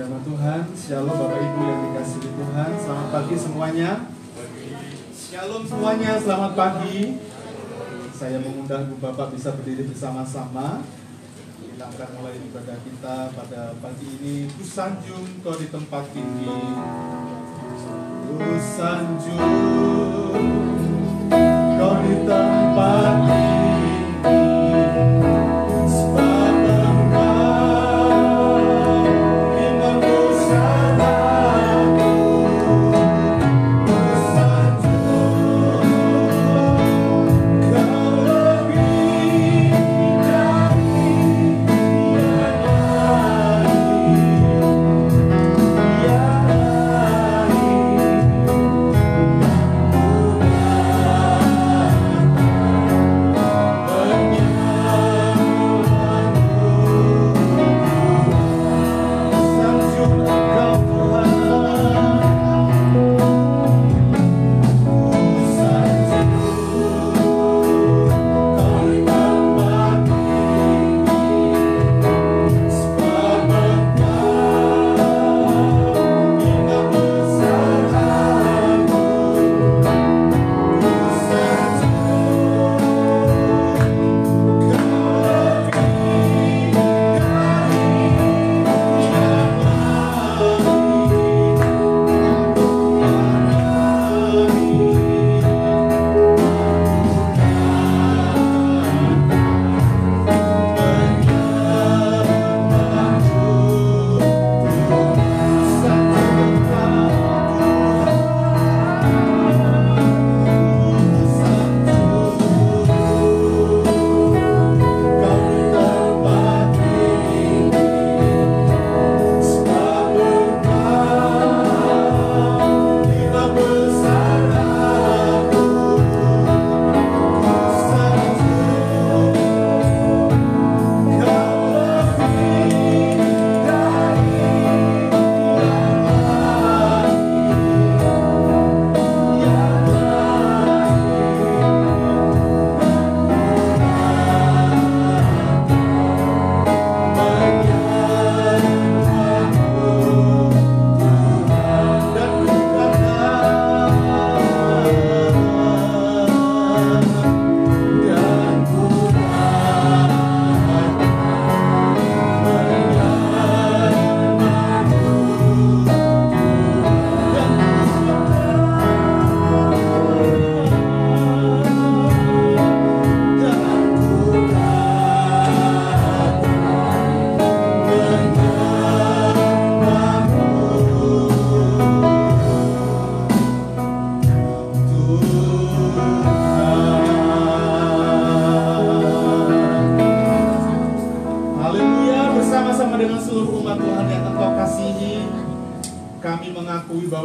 Nama Tuhan, Shalom Bapak Ibu yang dikasihi Tuhan. Selamat pagi semuanya. Shalom semuanya, selamat pagi. Saya mengundang Ibu Bapak bisa berdiri bersama-sama. Kita akan mulai ibadah kita pada pagi ini. Ku sanjung kau di tempat tinggi, ku sanjung kau di tempat tinggi.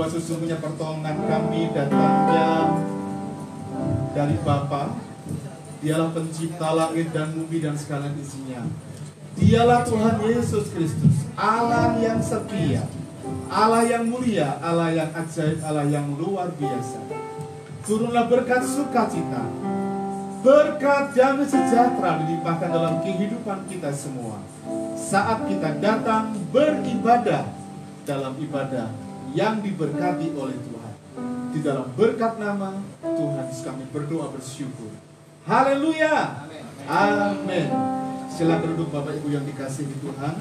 Sesungguhnya pertolongan kami datangnya dari Bapa. Dialah pencipta langit dan bumi dan segala isinya. Dialah Tuhan Yesus Kristus, Allah yang setia, Allah yang mulia, Allah yang ajaib, Allah yang luar biasa. Turunlah berkat sukacita, berkat damai sejahtera dilimpahkan dalam kehidupan kita semua saat kita datang beribadah dalam ibadah yang diberkati oleh Tuhan. Di dalam berkat nama Tuhan kami berdoa bersyukur. Haleluya. Amin. Silakan duduk Bapak Ibu yang dikasihi Tuhan.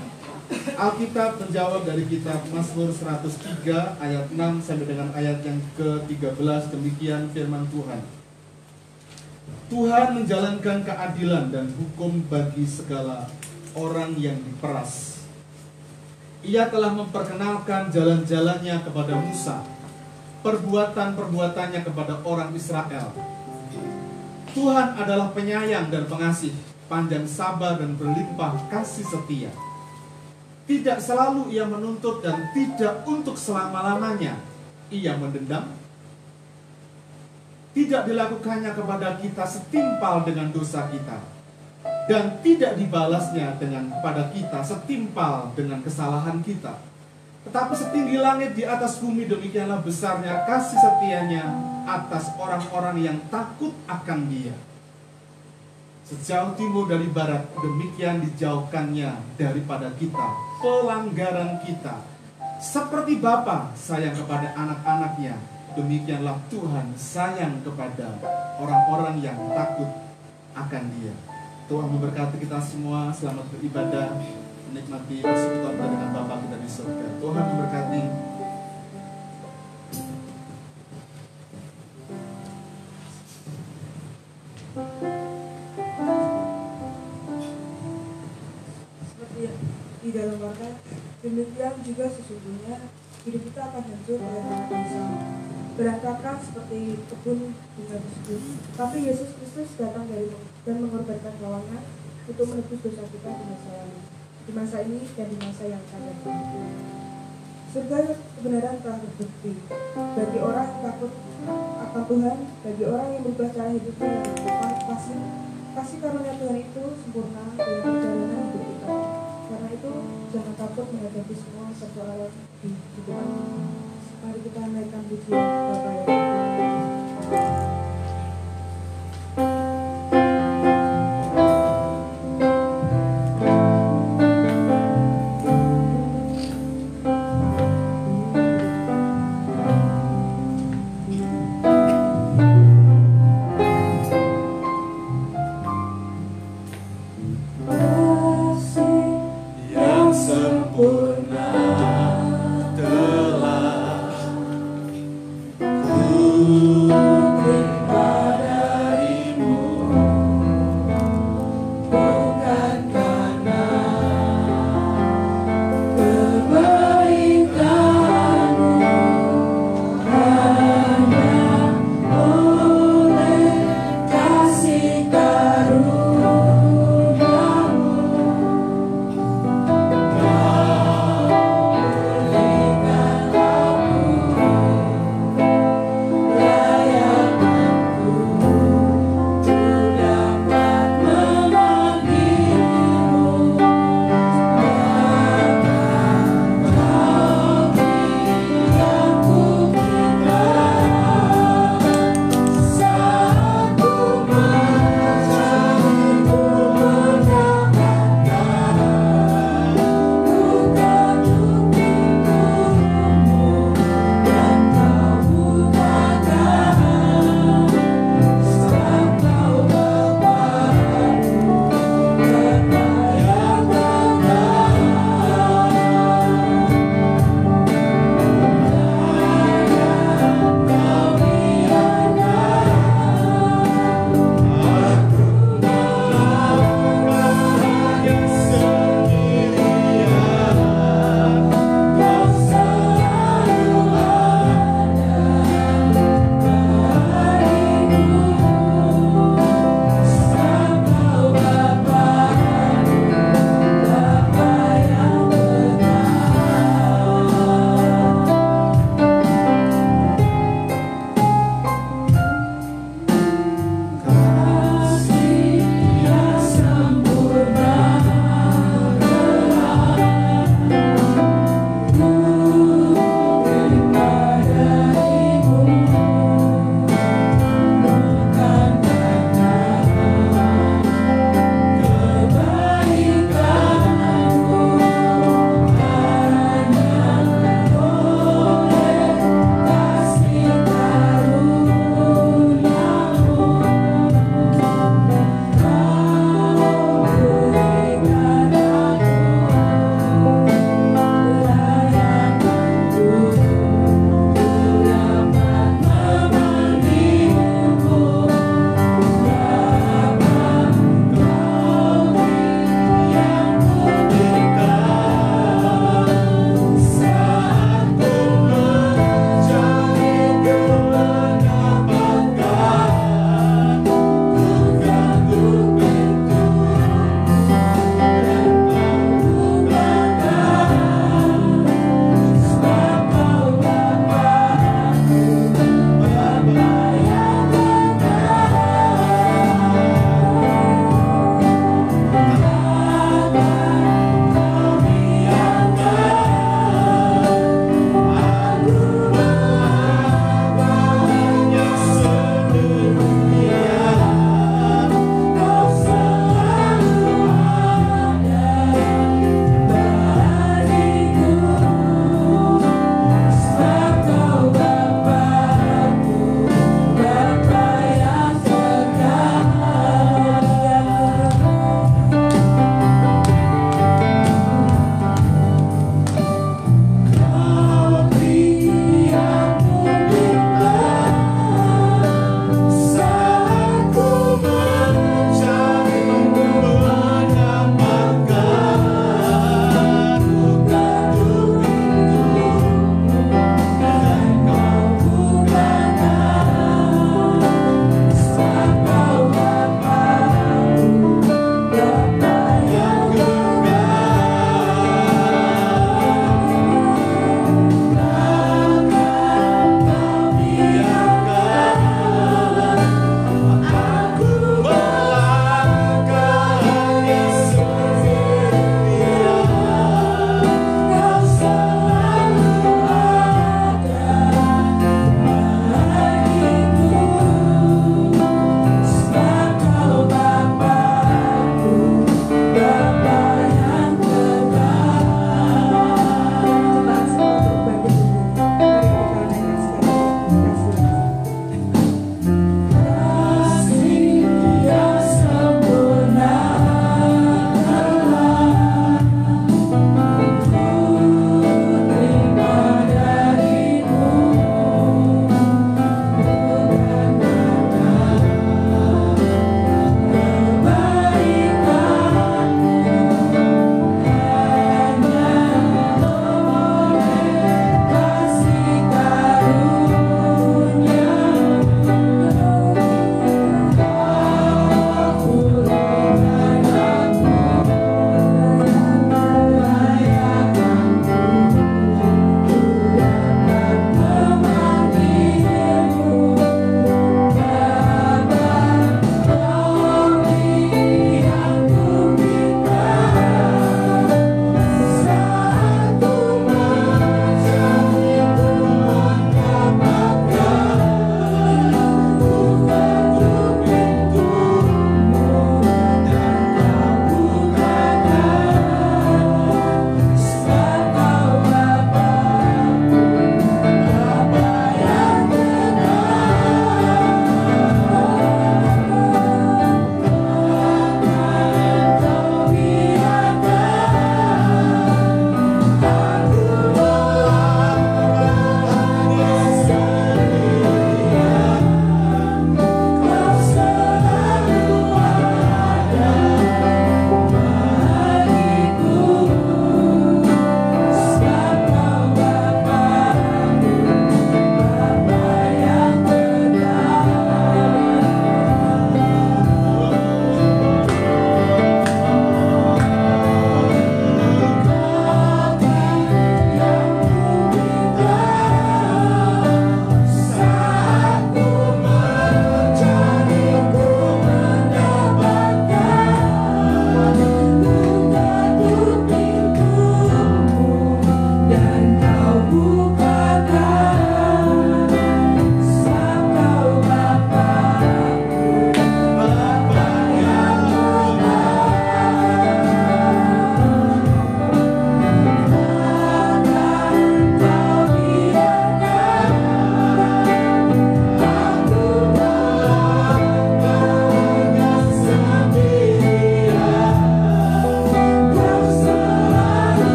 Alkitab menjawab dari kitab Mazmur 103 ayat 6 sampai dengan ayat yang ke-13. Demikian firman Tuhan. Tuhan menjalankan keadilan dan hukum bagi segala orang yang diperas. Ia telah memperkenalkan jalan-jalannya kepada Musa, perbuatan-perbuatannya kepada orang Israel. Tuhan adalah penyayang dan pengasih, panjang sabar dan berlimpah kasih setia. Tidak selalu ia menuntut dan tidak untuk selama-lamanya ia mendendam. Tidak dilakukannya kepada kita setimpal dengan dosa kita, dan tidak dibalasnya pada kita setimpal dengan kesalahan kita. Tetapi setinggi langit di atas bumi, demikianlah besarnya kasih setianya atas orang-orang yang takut akan Dia. Sejauh timur dari barat, demikian dijauhkannya daripada kita pelanggaran kita, Seperti Bapa sayang kepada anak-anaknya, demikianlah Tuhan sayang kepada orang-orang yang takut akan Dia. Tuhan memberkati kita semua. Selamat beribadah, menikmati persekutuan kita dengan Bapa kita di surga. Tuhan memberkati. Seperti di dalam warga, demikian juga sesungguhnya hidup kita akan hancur oleh tanah dosa. Berantakan seperti kebun bunga tersebut. Tapi Yesus Kristus datang dan mengorbankan nyawanya untuk menebus dosa kita di masa lalu, di masa ini dan di masa yang akan datang. Surga kebenaran telah terbukti bagi orang yang takut akan Tuhan, bagi orang yang berubah cara hidupnya yang berpasih. Kasih karunia Tuhan itu sempurna dalam perjalanan hidup kita. Karena itu jangan takut menghadapi semua persoalan di kehidupan kita. Mari kita naikkan pujian Bapa yang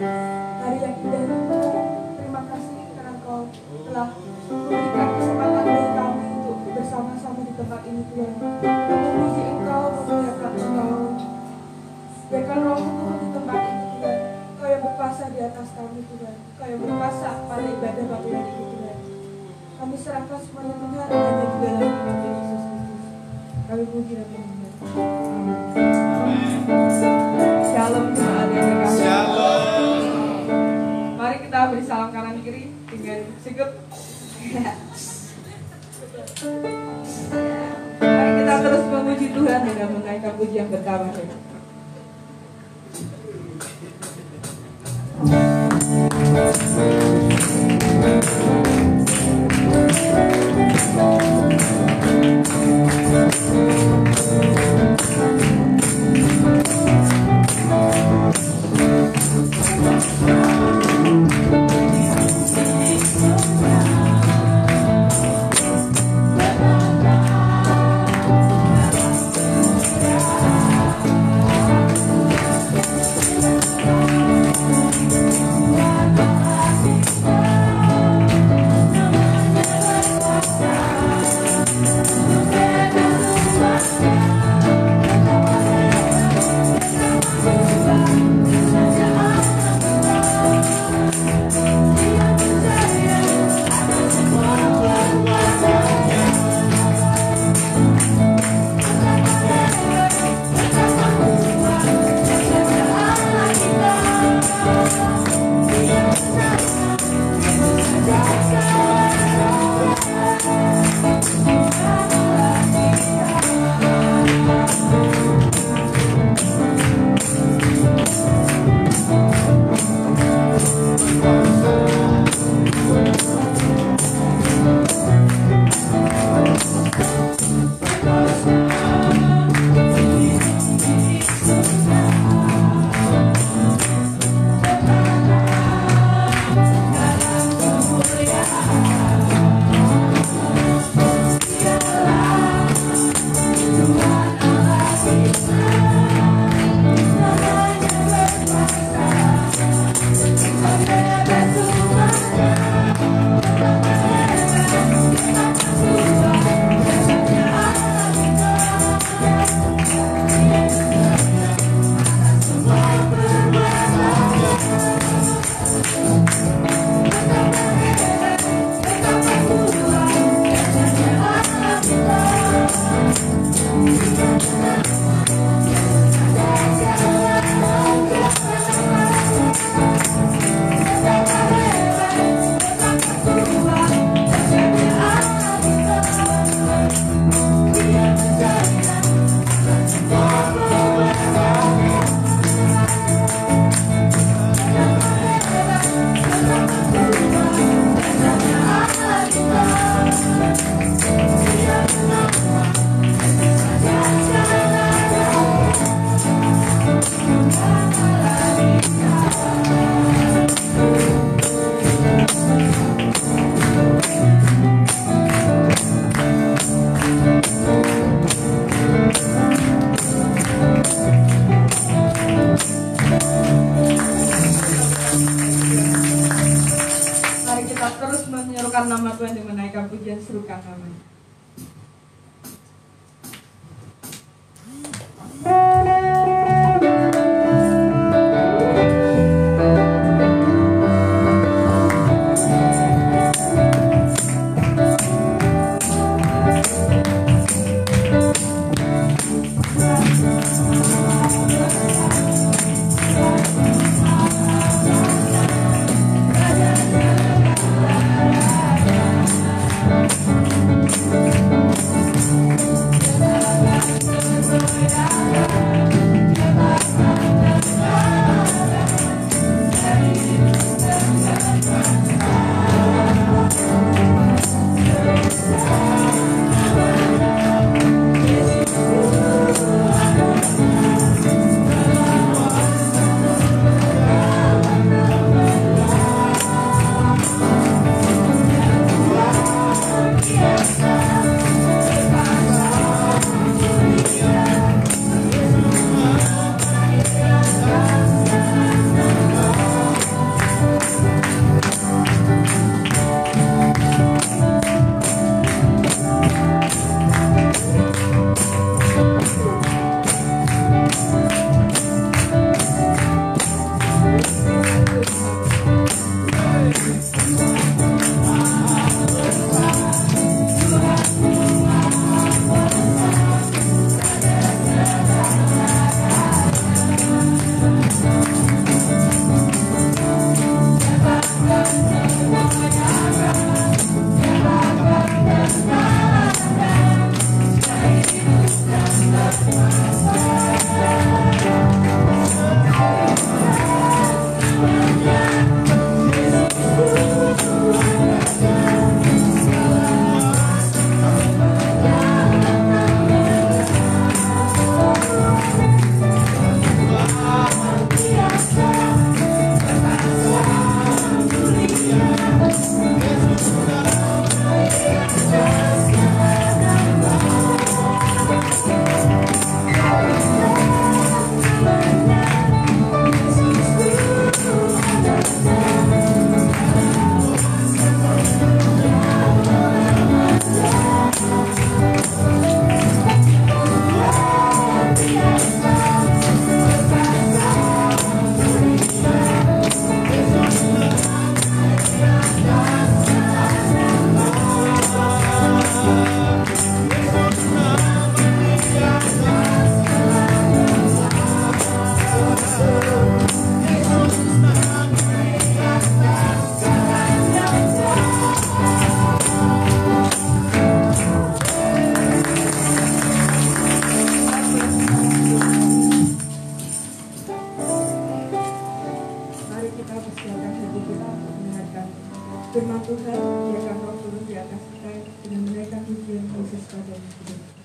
hari yang indah ini Tuhan. Terima kasih karena Engkau telah memberikan kesempatan bagi kami untuk bersama-sama di tempat ini Tuhan. Memuji Engkau, memuliakan Engkau. Biarkan Roh-Mu turun di tempat ini Tuhan. Engkau yang berkuasa di atas kami Tuhan. Engkau yang berkuasa pada ibadah Baptisan ini Tuhan. Kami serahkan semuanya Tuhan hanya di dalam nama Yesus Kristus. Kami puji dan menyembah. Shalom jemaat yang terkasih. Shalom. Mari kita beri salam kanan kiri dengan sikut. Mari kita terus memuji Tuhan dengan menaikkan pujian pertama. Nama Tuhan dengan menaikkan pujian serukan namanya. maka persiapkan hati kita untuk mendengarkan firman Tuhan. Biarkan Roh turun di atas kita dengan menaikkan pujian Yesus pada hidup.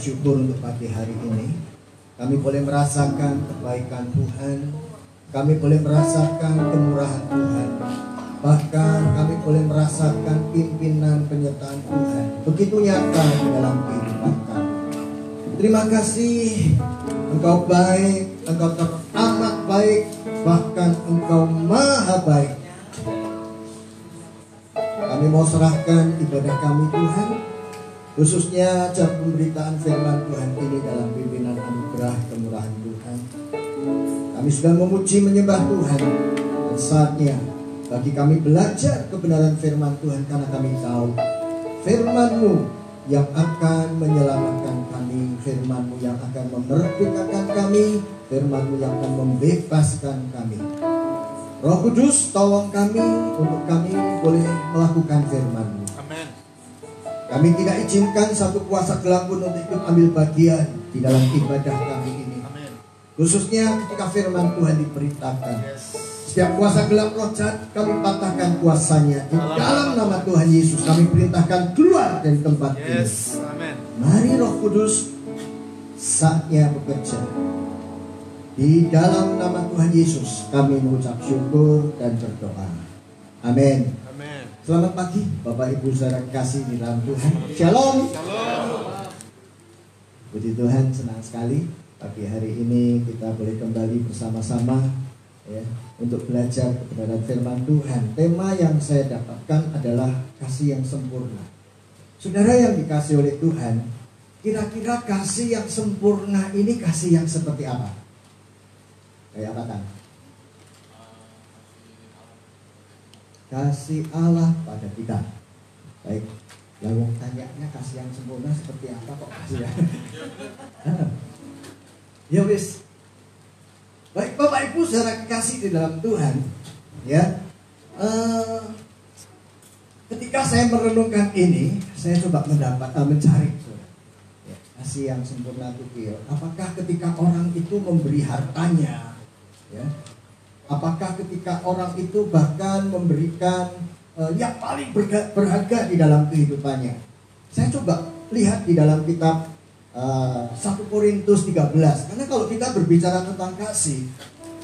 syukur untuk pagi hari ini. Kami boleh merasakan kebaikan Tuhan, kami boleh merasakan kemurahan Tuhan, bahkan kami boleh merasakan pimpinan penyertaan Tuhan begitu nyata di dalam kehidupan kami. Terima kasih, Engkau baik, Engkau teramat baik, bahkan Engkau maha baik. Kami mau serahkan ibadah kami Tuhan, khususnya jam pemberitaan firman Tuhan ini dalam pimpinan anugerah kemurahan Tuhan. Kami sudah memuji menyembah Tuhan, dan saatnya bagi kami belajar kebenaran firman Tuhan, karena kami tahu firman-Mu yang akan menyelamatkan kami, firman-Mu yang akan memerdekakan kami, firman-Mu yang akan membebaskan kami. Roh Kudus, tolong kami untuk kami boleh melakukan firman-Mu. Amin. Kami tidak izinkan satu kuasa gelap pun untuk ikut ambil bagian di dalam ibadah kami ini. Amin. Khususnya ketika firman Tuhan diberitakan. Yes. Setiap kuasa gelap roh jahat kami patahkan kuasanya. Di dalam nama Tuhan Yesus kami perintahkan keluar dari tempat ini. Yes. Amin. Mari Roh Kudus, saatnya bekerja. Di dalam nama Tuhan Yesus kami mengucap syukur dan berdoa. Amin. Amin. Selamat pagi Bapak Ibu saudara kasih di dalam Tuhan. Shalom. Shalom. Puji Tuhan, senang sekali pagi hari ini kita boleh kembali bersama-sama ya, untuk belajar kebenaran firman Tuhan. Tema yang saya dapatkan adalah kasih yang sempurna. Saudara yang dikasih oleh Tuhan, kira-kira kasih yang sempurna ini kasih yang seperti apa? Kayak apa kan? Kasih Allah pada kita. Baik, lalu tanyanya kasih yang sempurna seperti apa kok kasih ya? Ya wis. Baik Bapak Ibu saudara kasih di dalam Tuhan, ya. Ketika saya merenungkan ini, saya coba mencari ya, kasih yang sempurna itu. Apakah ketika orang itu memberi hartanya, ya? Apakah ketika orang itu bahkan memberikan yang paling berharga di dalam kehidupannya? Saya coba lihat di dalam kitab 1 Korintus 13. Karena kalau kita berbicara tentang kasih,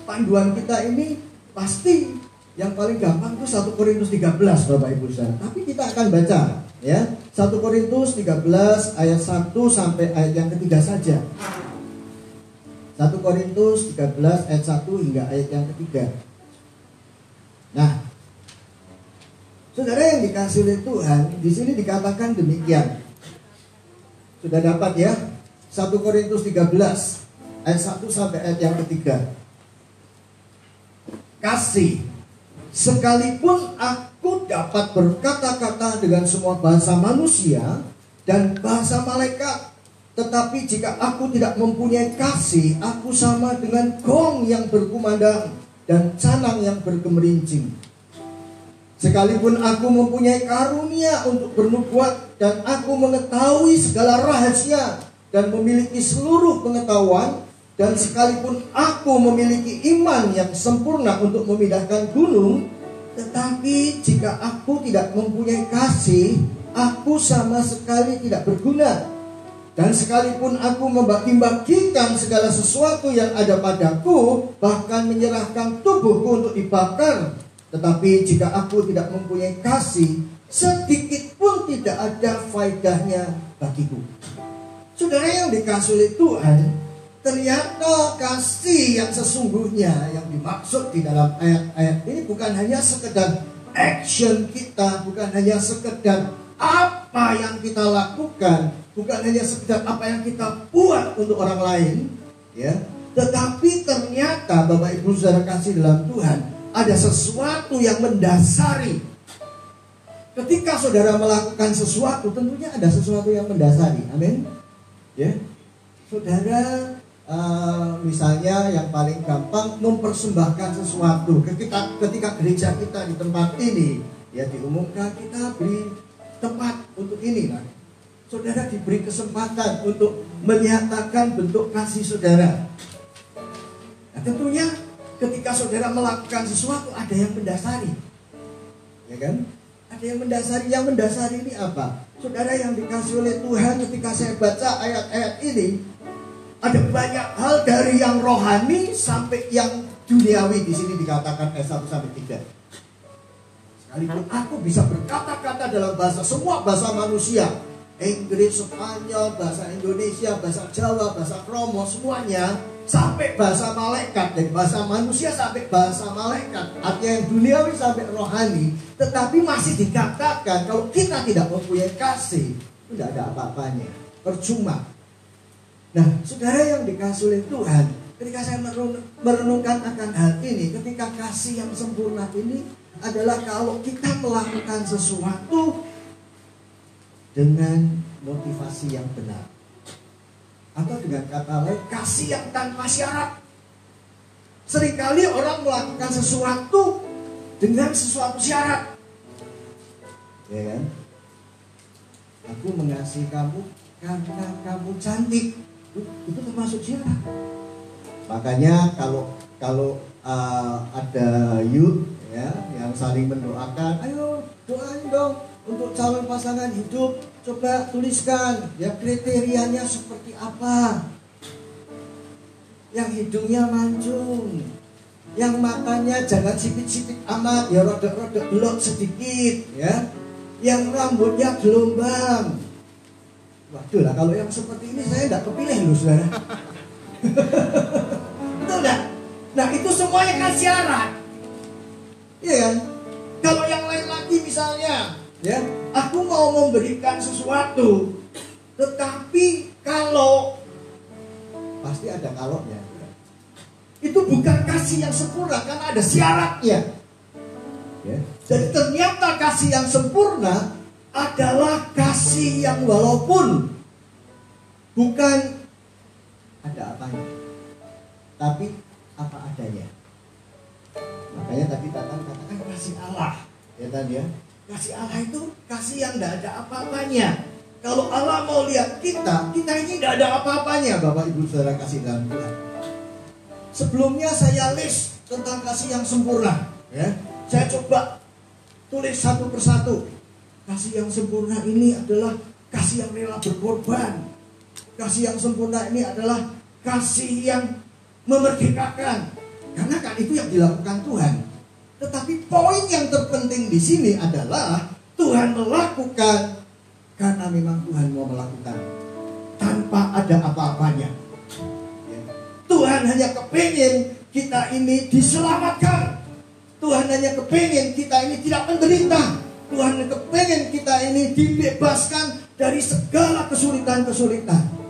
panduan kita ini pasti yang paling gampang itu 1 Korintus 13 Bapak Ibu saudara. Tapi kita akan baca ya 1 Korintus 13 ayat 1 sampai ayat yang ketiga saja. 1 Korintus 13 ayat 1 hingga ayat yang ketiga. Nah, saudara yang dikasih oleh Tuhan, di sini dikatakan demikian. Sudah dapat ya? 1 Korintus 13 ayat 1 sampai ayat yang ketiga. Kasih, sekalipun aku dapat berkata-kata dengan semua bahasa manusia dan bahasa malaikat, tetapi jika aku tidak mempunyai kasih, aku sama dengan gong yang berkumandang dan canang yang bergemerincing. Sekalipun aku mempunyai karunia untuk bernubuat dan aku mengetahui segala rahasia dan memiliki seluruh pengetahuan, dan sekalipun aku memiliki iman yang sempurna untuk memindahkan gunung, tetapi jika aku tidak mempunyai kasih, aku sama sekali tidak berguna. Dan sekalipun aku membagi-bagikan segala sesuatu yang ada padaku, bahkan menyerahkan tubuhku untuk dibakar, tetapi jika aku tidak mempunyai kasih, sedikit pun tidak ada faedahnya bagiku. Saudara yang dikasih oleh Tuhan, ternyata kasih yang sesungguhnya yang dimaksud di dalam ayat-ayat ini bukan hanya sekedar action kita, bukan hanya sekedar apa yang kita lakukan, bukan hanya sekedar apa yang kita buat untuk orang lain, ya. Tetapi ternyata Bapak Ibu saudara kasih dalam Tuhan, ada sesuatu yang mendasari. Ketika saudara melakukan sesuatu, tentunya ada sesuatu yang mendasari. Amin. Ya. Saudara misalnya yang paling gampang mempersembahkan sesuatu. Ketika gereja kita di tempat ini ya diumumkan kita beri tempat untuk ini, nah, saudara diberi kesempatan untuk menyatakan bentuk kasih saudara. Nah, tentunya ketika saudara melakukan sesuatu ada yang mendasari, ya kan? Ada yang mendasari ini apa? Saudara yang dikasih oleh Tuhan, ketika saya baca ayat-ayat ini, ada banyak hal dari yang rohani sampai yang duniawi. Di sini dikatakan ayat 1 sampai 3. Sekalipun aku bisa berkata-kata dalam semua bahasa manusia, Inggris, Spanyol, bahasa Indonesia, bahasa Jawa, bahasa Kromo, semuanya, sampai bahasa malaikat, dari bahasa manusia sampai bahasa malaikat, artinya yang duniawi sampai rohani, tetapi masih dikatakan kalau kita tidak mempunyai kasih, tidak ada apa-apanya, percuma. Nah, saudara yang dikasih oleh Tuhan, ketika saya merenungkan akan hal ini, ketika kasih yang sempurna ini adalah kalau kita melakukan sesuatu dengan motivasi yang benar. Atau dengan kata lain, kasih yang tanpa syarat. Seringkali orang melakukan sesuatu dengan sesuatu syarat. Ya kan? Aku mengasihi kamu karena kamu cantik. Itu termasuk syarat. Makanya kalau ada youth ya yang saling mendoakan, ayo doain dong untuk calon pasangan hidup, coba tuliskan ya kriterianya seperti apa. Yang hidungnya mancung, yang matanya jangan sipit-sipit amat, ya rodok-rodok belok sedikit ya. Yang rambutnya gelombang. Waduh lah, kalau yang seperti ini saya tidak kepilih loh saudara. Betul enggak? Nah itu semuanya kan syarat. Iya kan? Kalau yang lain lagi misalnya, ya, aku mau memberikan sesuatu, tetapi kalau pasti ada kalaunya. Itu bukan kasih yang sempurna karena ada syaratnya. Ya. Jadi ternyata kasih yang sempurna adalah kasih yang walaupun bukan ada apanya, tapi apa adanya. Makanya tadi katakan kasih Allah, ya tadi ya. Kasih Allah itu kasih yang tidak ada apa-apanya. Kalau Allah mau lihat kita ini tidak ada apa-apanya, Bapak Ibu Saudara kasih dalam Tuhan. Sebelumnya saya list tentang kasih yang sempurna, ya. Saya coba tulis satu persatu. Kasih yang sempurna ini adalah kasih yang rela berkorban. Kasih yang sempurna ini adalah kasih yang memerdekakan. Karena kan itu yang dilakukan Tuhan. Tetapi poin yang terpenting di sini adalah Tuhan melakukan karena memang Tuhan mau melakukan tanpa ada apa-apanya. Tuhan hanya kepingin kita ini diselamatkan. Tuhan hanya kepingin kita ini tidak menderita. Tuhan kepingin kita ini dibebaskan dari segala kesulitan-kesulitan.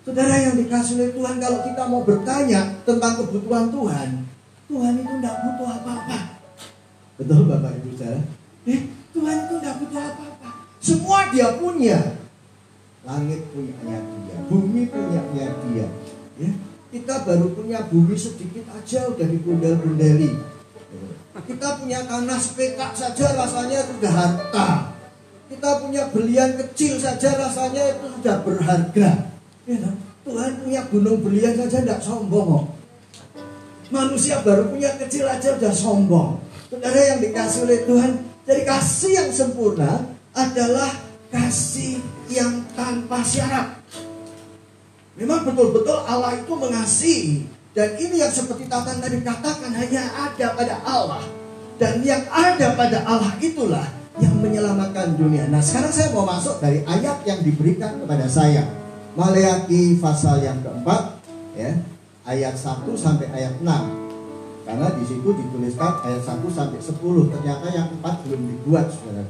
Saudara yang dikasih oleh Tuhan, kalau kita mau bertanya tentang kebutuhan Tuhan, Tuhan itu tidak butuh apa-apa. Betul Bapak Ibu Saudara? Tuhan itu tidak butuh apa-apa. Semua Dia punya. Langit punyanya Dia, bumi punyanya Dia. Ya, kita baru punya bumi sedikit aja udah digundal-gundali. Kita punya tanah sepetak saja rasanya itu sudah harta. Kita punya belian kecil saja rasanya itu sudah berharga. Ya, Tuhan punya gunung belian saja tidak sombong. Manusia baru punya kecil aja sudah sombong. Saudara yang dikasih oleh Tuhan, jadi kasih yang sempurna adalah kasih yang tanpa syarat. Memang betul-betul Allah itu mengasihi. Dan ini yang seperti Tatan tadi katakan hanya ada pada Allah. Dan yang ada pada Allah itulah yang menyelamatkan dunia. Nah sekarang saya mau masuk dari ayat yang diberikan kepada saya. Maleakhi pasal yang keempat, ya, ayat 1 sampai ayat 6. Karena di situ dituliskan ayat 1 sampai 10. Ternyata yang 4 belum dibuat, saudara.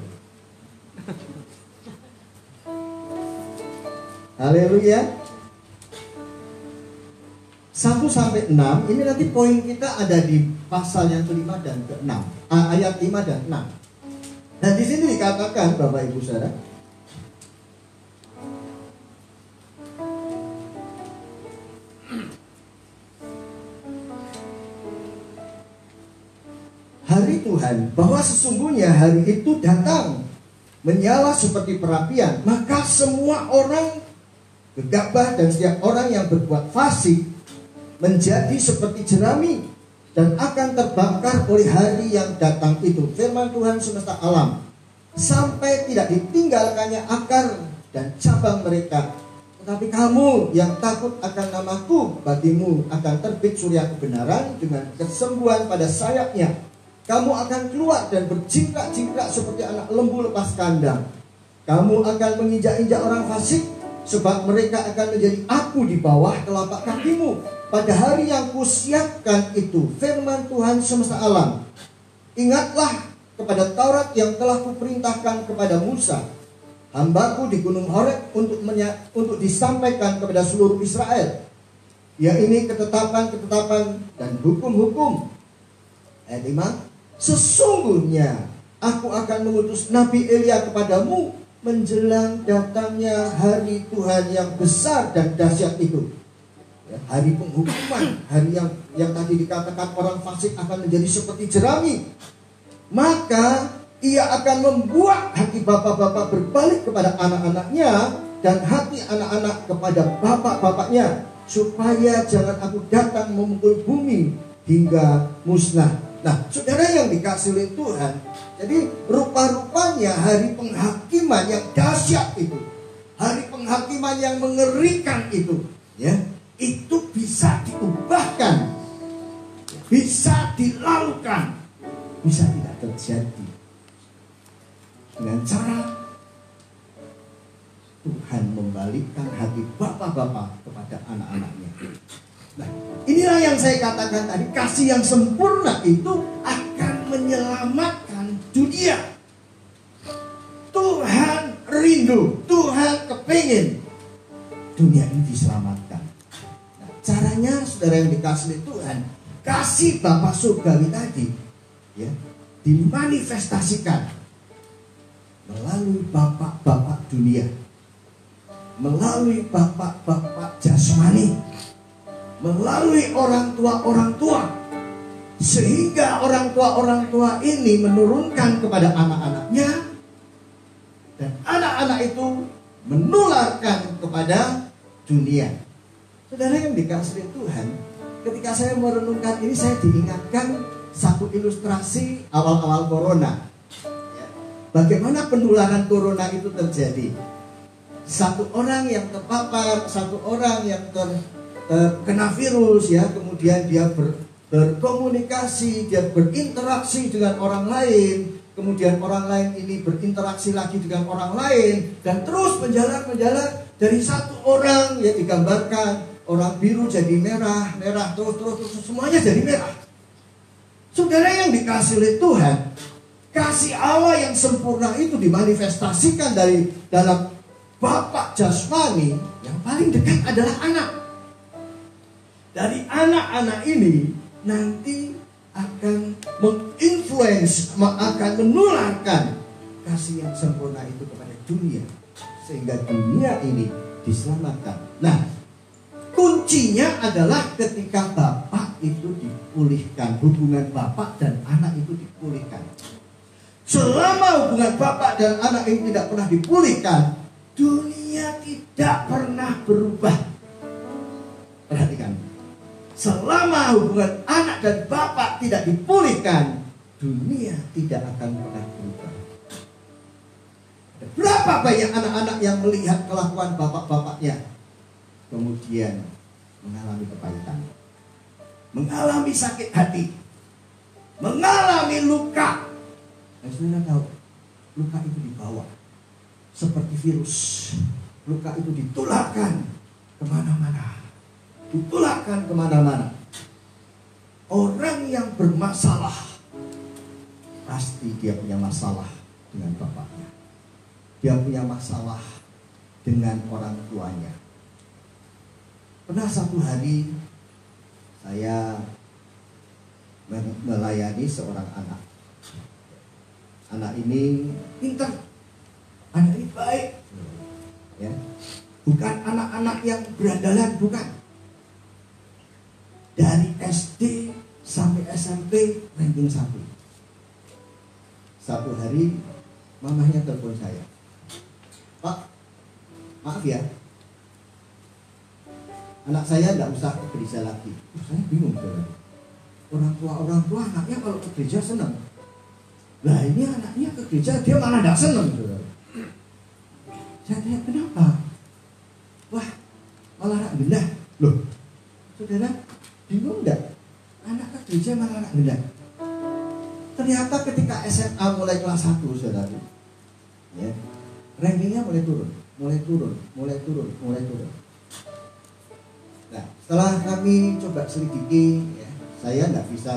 Haleluya. 1 sampai 6 ini nanti poin kita ada di pasal yang ke-5 dan ke-6. Ayat 5 dan 6. Dan di sini dikatakan Bapak Ibu Saudara, hari Tuhan, bahwa sesungguhnya hari itu datang menyala seperti perapian, maka semua orang gegabah dan setiap orang yang berbuat fasik menjadi seperti jerami, dan akan terbakar oleh hari yang datang itu. Firman Tuhan semesta alam. Sampai tidak ditinggalkannya akar dan cabang mereka. Tetapi kamu yang takut akan namaku, bagimu akan terbit surya kebenaran dengan kesembuhan pada sayapnya. Kamu akan keluar dan berjingkrak-jingkrak seperti anak lembu lepas kandang. Kamu akan menginjak-injak orang fasik, sebab mereka akan menjadi abu di bawah telapak kakimu. Pada hari yang kusiapkan itu, firman Tuhan semesta alam. Ingatlah kepada Taurat yang telah kuperintahkan kepada Musa, hambaku di Gunung Horeb, untuk disampaikan kepada seluruh Israel. Yaitu ketetapan-ketetapan dan hukum-hukum. Ayat 5. Sesungguhnya aku akan mengutus Nabi Elia kepadamu menjelang datangnya hari Tuhan yang besar dan dahsyat itu. Hari penghukuman, hari yang tadi dikatakan orang fasik akan menjadi seperti jerami. Maka ia akan membuat hati bapak-bapak berbalik kepada anak-anaknya dan hati anak-anak kepada bapak-bapaknya, supaya jangan aku datang memukul bumi hingga musnah. Nah, saudara yang dikasih oleh Tuhan, jadi rupa-rupanya hari penghakiman yang dahsyat itu, hari penghakiman yang mengerikan itu, ya, itu bisa diubahkan, bisa dilakukan, bisa tidak terjadi dengan cara Tuhan membalikkan hati bapak-bapak kepada anak-anaknya. Nah, inilah yang saya katakan tadi, kasih yang sempurna itu akan menyelamatkan dunia. Tuhan rindu, Tuhan kepingin dunia ini diselamatkan. Nah, caranya saudara yang dikasih Tuhan, kasih Bapa surgawi tadi, ya, dimanifestasikan melalui bapak-bapak dunia, melalui bapak-bapak jasmani, melalui orang tua, sehingga orang tua ini menurunkan kepada anak-anaknya, dan anak-anak itu menularkan kepada dunia. Saudara yang dikasihi Tuhan, ketika saya merenungkan ini, saya diingatkan satu ilustrasi awal-awal corona. Bagaimana penularan corona itu terjadi? Satu orang yang terpapar, satu orang yang terkena virus, ya, kemudian dia berkomunikasi, dia berinteraksi dengan orang lain, kemudian orang lain ini berinteraksi lagi dengan orang lain, dan terus menjalar dari satu orang yang digambarkan orang biru jadi merah, terus semuanya jadi merah. Saudara yang dikasihi oleh Tuhan, kasih Allah yang sempurna itu dimanifestasikan dalam Bapak jasmani. Yang paling dekat adalah anak. Dari anak-anak ini nanti akan menginfluence, akan menularkan kasih yang sempurna itu kepada dunia, sehingga dunia ini diselamatkan. Nah, kuncinya adalah ketika bapak itu dipulihkan, hubungan bapak dan anak itu dipulihkan. Selama hubungan bapak dan anak ini tidak pernah dipulihkan, dunia tidak pernah berubah. Perhatikan, selama hubungan anak dan bapak tidak dipulihkan, dunia tidak akan pernah berubah. Berapa banyak anak-anak yang melihat kelakuan bapak-bapaknya, kemudian mengalami kepahitan, mengalami sakit hati, mengalami luka. Dan saudara tahu, luka itu dibawa seperti virus. Luka itu ditularkan kemana-mana, ditularkan kemana-mana. Orang yang bermasalah pasti dia punya masalah dengan bapaknya, dia punya masalah dengan orang tuanya. Pernah satu hari saya melayani seorang anak. Anak ini pintar, anak ini baik, ya, bukan anak-anak yang berandalan, bukan. Dari SD sampai SMP ranking 1. Satu hari mamahnya telepon saya, "Pak, maaf ya, anak saya tidak usah ke gereja lagi." Saya bingung, saudara. orang tua anaknya kalau ke gereja senang. Lah ini anaknya ke gereja dia malah tidak senang, saudara. Saya tanya kenapa? Wah, malah anak gendah. Loh, saudara, bingung enggak? Anak ke gereja malah anak gendah. Ternyata ketika SMA mulai kelas 1, saudara, ya, rankingnya mulai turun. Nah, setelah kami coba selidiki, ya, saya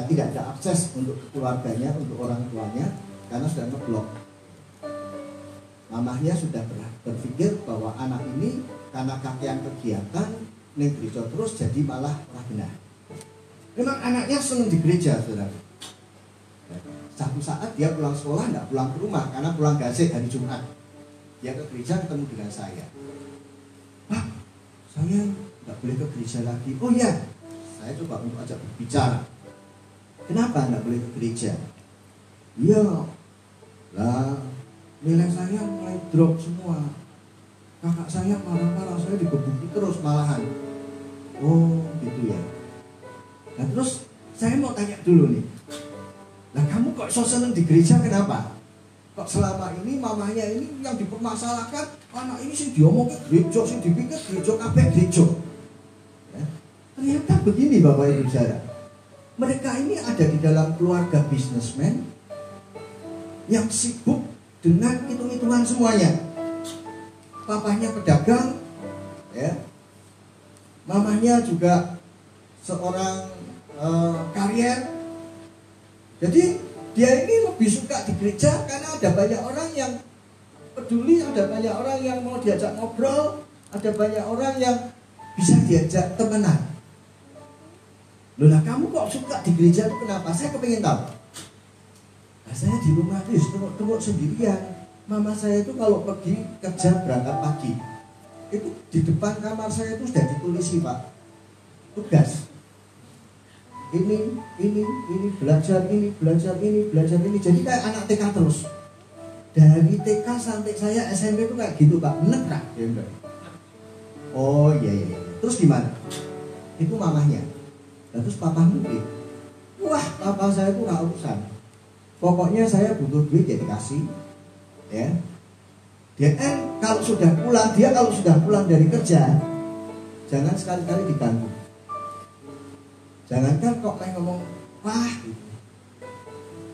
tidak ada akses untuk keluarganya, untuk orang tuanya, karena sudah ngeblok. Mamahnya sudah berpikir bahwa anak ini karena kakean kegiatan ning gereja terus jadi malah ora genah. Memang anaknya senang di gereja, saudara. Satu saat dia pulang sekolah tidak pulang ke rumah karena pulang gasik hari Jumat. Dia ke gereja ketemu dengan saya. Pak, saya tidak boleh ke gereja lagi. Oh iya, saya coba untuk ajak berbicara. Kenapa tidak boleh ke gereja? Iya, lah nilai saya mulai drop semua. Kakak saya marah-marah, saya digebuki terus malahan. Oh gitu ya. Nah terus saya mau tanya dulu nih. Nah kamu kok so seneng di gereja kenapa? Kok selama ini mamanya ini yang dipermasalahkan anak ini sih diomong ke gereja, sih dipikir gereja kabeh gereja. Ya. Ternyata begini Bapak Ibu Saudara. Mereka ini ada di dalam keluarga bisnismen yang sibuk dengan hitung-hitungan semuanya. Papahnya pedagang, ya. Mamahnya juga seorang karier. Jadi dia ini lebih suka di gereja karena ada banyak orang yang peduli, ada banyak orang yang mau diajak ngobrol, ada banyak orang yang bisa diajak temenan. Loh lah kamu kok suka di gereja itu kenapa? Saya kepengen tahu. Nah, saya di rumah itu tengok sendirian. Mama saya itu kalau pergi kerja berangkat pagi, itu di depan kamar saya itu sudah ditulisi Pak, tugas. Ini belajar ini. Jadi kayak anak TK terus. Dari TK sampai saya SMP itu kayak gitu Pak, bener Pak? Oh iya. Terus gimana? Itu mamahnya. Terus papamu nih. Wah, papa saya itu nggak urusan. Pokoknya saya butuh duit ya dikasih. Ya. Dia kalau sudah pulang dari kerja, jangan sekali-kali diganggu. Jangankan kok kayak ngomong, wah,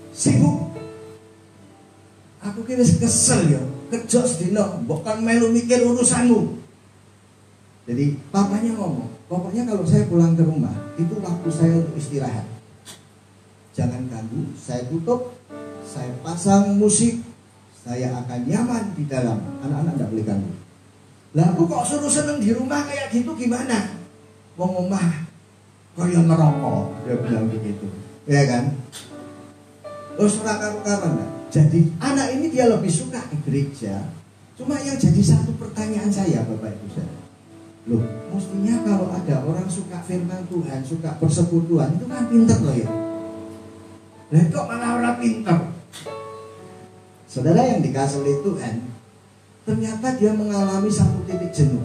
sibuk. Aku kira kesel ya, kerja sedino, bukan melu mikir urusanmu. Jadi papanya ngomong, pokoknya kalau saya pulang ke rumah, itu waktu saya untuk istirahat. Jangan ganggu, saya tutup, saya pasang musik, saya akan nyaman di dalam. Anak-anak tidak boleh ganggu. Lah aku kok suruh seneng di rumah kayak gitu gimana? Wong omah kayak ngerokok, dia bilang begitu, ya kan? Terus karuan. Jadi anak ini dia lebih suka di gereja. Cuma yang jadi satu pertanyaan saya, Bapak Ibu saudara, loh, mestinya kalau ada orang suka firman Tuhan, suka persekutuan, itu kan pinter loh ya. Nah kok malah orang pinter? Saudara yang dikasih oleh Tuhan, ternyata dia mengalami satu titik jenuh.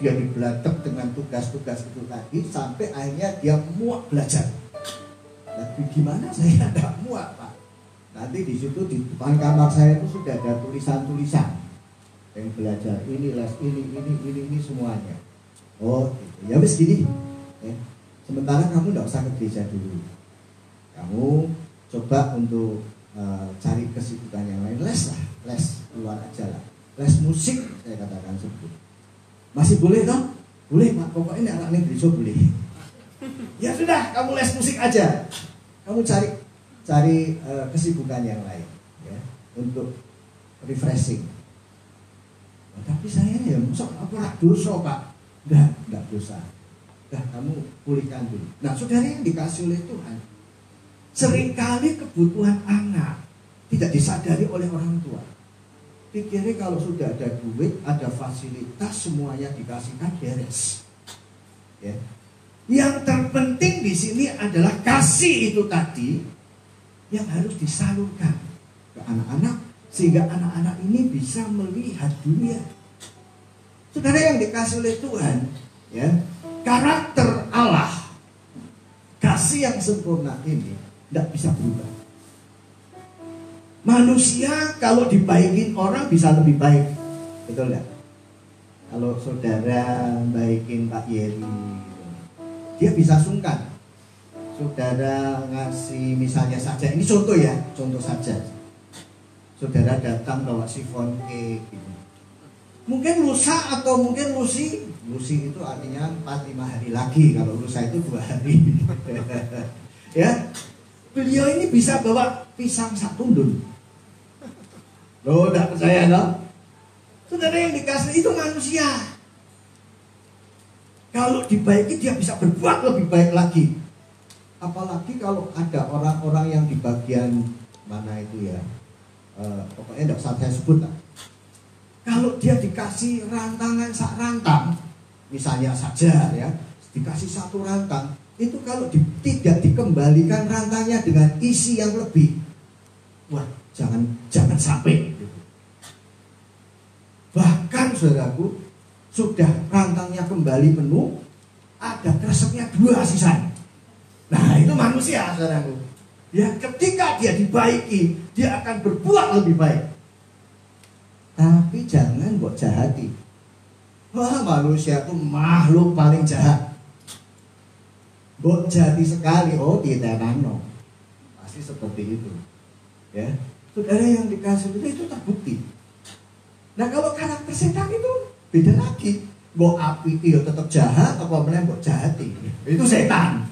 Dia dibelatek dengan tugas-tugas itu tadi sampai akhirnya dia muak belajar. Tapi gimana saya tidak muak Pak? Nanti di situ di depan kamar saya itu sudah ada tulisan-tulisan yang belajar ini les ini semuanya. Oh, gitu. Ya wis gini. Sementara kamu tidak usah ke gereja dulu. Kamu coba untuk cari kesibukan yang lain, les keluar aja lah. Les musik saya katakan sebut. Masih boleh toh? Boleh Pak, pokoknya anak ini gereja boleh. Ya sudah, kamu les musik aja. Kamu cari kesibukan yang lain ya, untuk refreshing. Nah, tapi saya ya masuk apa dosa Pak? Enggak dosa. Dah kamu pulihkan dulu. Nah, saudara yang dikasih oleh Tuhan, seringkali kebutuhan anak tidak disadari oleh orang tua. Pikirnya kalau sudah ada duit, ada fasilitas, semuanya dikasihkan beres. Ya. Yang terpenting di sini adalah kasih itu tadi yang harus disalurkan ke anak-anak sehingga anak-anak ini bisa melihat dunia. Saudara yang dikasih oleh Tuhan, ya, karakter Allah kasih yang sempurna ini tidak bisa berubah. Manusia kalau dibaikin orang bisa lebih baik, betul nggak? Kalau saudara baikin Pak Yeri, dia bisa sungkan. Saudara ngasih misalnya saja, ini contoh ya, contoh saja. Saudara datang bawa sifon cake gitu. Mungkin lusa atau mungkin lusi itu artinya 4-5 hari lagi. Kalau lusa itu 2 hari. Ya, beliau ini bisa bawa pisang 1 tundun. Loh, tidak percaya no? Saudara yang dikasih itu manusia. Kalau dibaiki dia bisa berbuat lebih baik lagi. Apalagi kalau ada orang-orang yang di bagian mana itu ya, pokoknya tidak usah saya sebut lah. Kalau dia dikasih rantangan sak rantang, misalnya saja ya, dikasih 1 rantang, itu kalau tidak dikembalikan rantangnya dengan isi yang lebih, wah jangan sampai. Bahkan saudaraku, sudah rantangnya kembali penuh, ada kreseknya 2 sisanya. Nah itu manusia saudaraku. Ya ketika dia dibaiki, dia akan berbuat lebih baik. Tapi jangan buat jahati. Wah manusia itu makhluk paling jahat. Buat jahati sekali, oh ditenano. Pasti seperti itu. Ya, saudara yang dikasih itu terbukti. Nah kalau karakter setan itu beda lagi. Mbok api itu tetap jahat, apa meneh mbok jahati. Itu setan.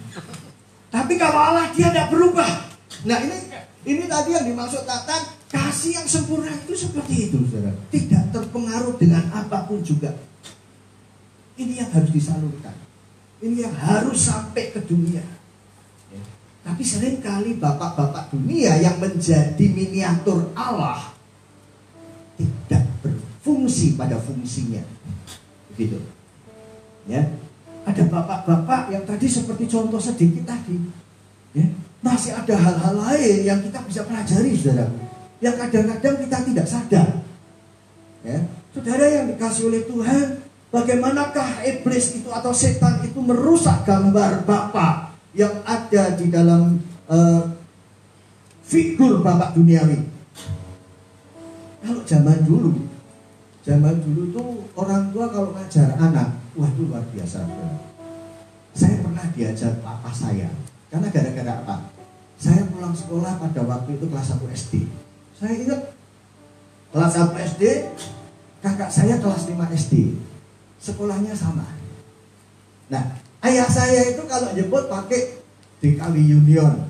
Tapi kalau Allah dia tidak berubah. Nah ini tadi yang dimaksud Tatan, kasih yang sempurna itu seperti itu, saudara. Tidak terpengaruh dengan apapun juga. Ini yang harus disalurkan. Ini yang harus sampai ke dunia. Ya. Tapi seringkali bapak-bapak dunia yang menjadi miniatur Allah tidak berfungsi pada fungsinya, begitu. Ya, ada bapak-bapak yang tadi seperti contoh sedikit tadi, ya, masih ada hal-hal lain yang kita bisa pelajari, saudara, yang kadang-kadang kita tidak sadar. Ya, saudara yang dikasih oleh Tuhan, bagaimanakah iblis itu atau setan itu merusak gambar Bapa yang ada di dalam figur Bapak duniawi. Kalau zaman dulu tuh orang tua kalau ngajar anak, wah itu luar biasa. Saya pernah diajar papa saya, karena gara-gara apa? Saya pulang sekolah pada waktu itu kelas 1 SD. Saya ingat kelas 1 SD, kakak saya kelas 5 SD. Sekolahnya sama. Nah, ayah saya itu kalau jemput pakai DKW Union.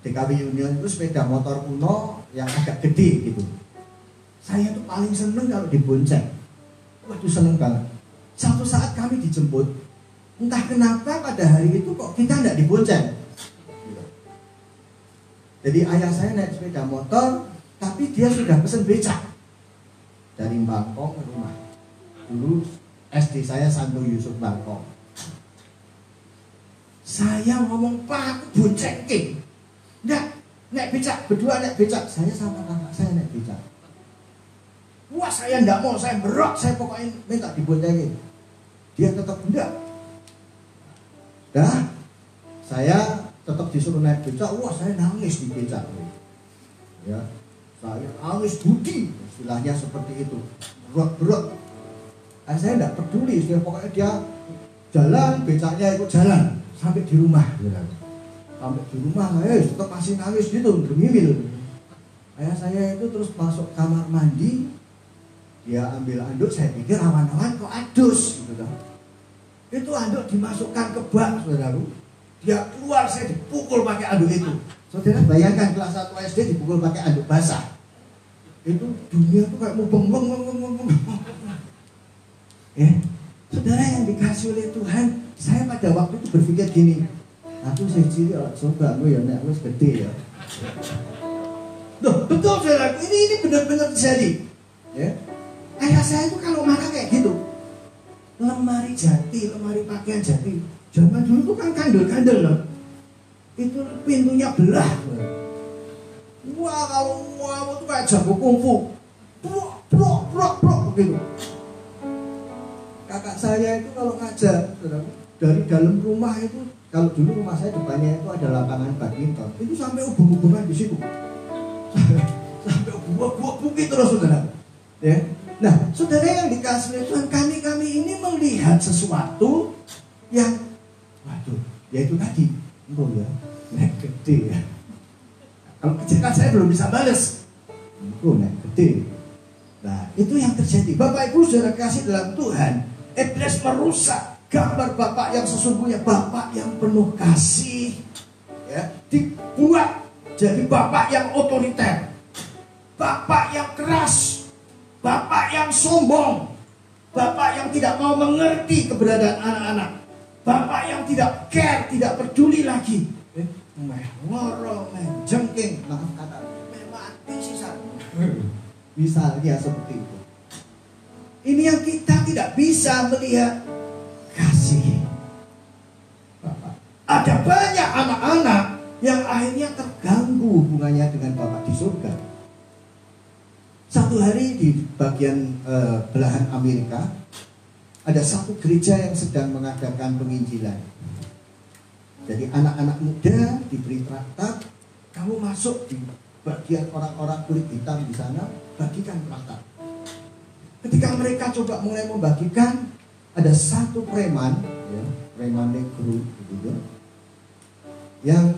DKW Union itu sepeda motor kuno yang agak gede gitu. Saya tuh paling seneng kalau dibonceng. Waduh seneng banget. Suatu saat kami dijemput, entah kenapa pada hari itu kok kita tidak dibonceng. Jadi ayah saya naik sepeda motor, tapi dia sudah pesen becak dari Bangkok ke rumah. Dulu SD saya Santo Yusuf Bangkok. Saya ngomong, Pak, aku bonceng ke. Nggak, naik becak, berdua naik becak. Saya sama kakak saya naik becak. Wah saya enggak mau, saya berat, saya pokoknya minta diboncengin. Dia tetap enggak. Dah, saya tetap disuruh naik becak. Wah saya nangis di becak. Ya, saya nangis budi, istilahnya seperti itu. Berat. Saya enggak peduli, pokoknya dia jalan, becaknya ikut jalan sampai di rumah. Sampai di rumah saya tetap masih nangis gitu, gemimil. Ayah saya itu terus masuk kamar mandi. Dia ambil anduk, saya pikir awan-awan kok adus gitu kan. Itu anduk dimasukkan ke bak, saudaraku. Dia keluar, saya dipukul pakai anduk itu. Saudara bayangkan kelas 1 SD dipukul pakai anduk basah. Itu dunia tuh kayak mau beng. Ya, saudara yang dikasih oleh Tuhan, saya pada waktu itu berpikir gini, aku saya cilik coba aku ya nek wis gede ya. Loh, betul saudaraku, ini benar-benar terjadi. Ya. Ayah saya itu kalau marah kayak gitu, lemari jati, lemari pakaian jati. Zaman dulu tuh kan kandel-kandel loh. Itu pintunya belah. Wah kalau tuh kayak jago kungfu. Prok begitu. Kakak saya itu kalau ngajar, dari dalam rumah itu Kalau dulu rumah saya depannya itu ada lapangan badminton, itu sampai ubung-ubungan di situ. Sampai ubung-ubung terus saudara. Ya. Nah, saudara yang dikasih oleh Tuhan, kami ini melihat sesuatu yang, waduh, yaitu tadi, ya, naik gede ya. Kalau kecil kan saya belum bisa balas, naik gede. Nah, itu yang terjadi. Bapak Ibu saudara kasih dalam Tuhan, iblis merusak gambar Bapak yang sesungguhnya, Bapak yang penuh kasih, ya, dibuat jadi Bapak yang otoriter, Bapak yang keras, Bapak yang sombong, Bapak yang tidak mau mengerti keberadaan anak-anak, Bapak yang tidak care, tidak peduli lagi, lorong, jengking, maaf kata, mati sisa. Misalnya seperti itu. Ini yang kita tidak bisa melihat kasih Bapak. Ada banyak anak-anak yang akhirnya terganggu hubungannya dengan Bapak di surga. Satu hari di bagian belahan Amerika, ada satu gereja yang sedang mengadakan penginjilan. Jadi anak-anak muda diberi traktat, kamu masuk di bagian orang-orang kulit hitam di sana, bagikan traktat. Ketika mereka coba mulai membagikan, ada satu preman, ya, preman negro gitu, yang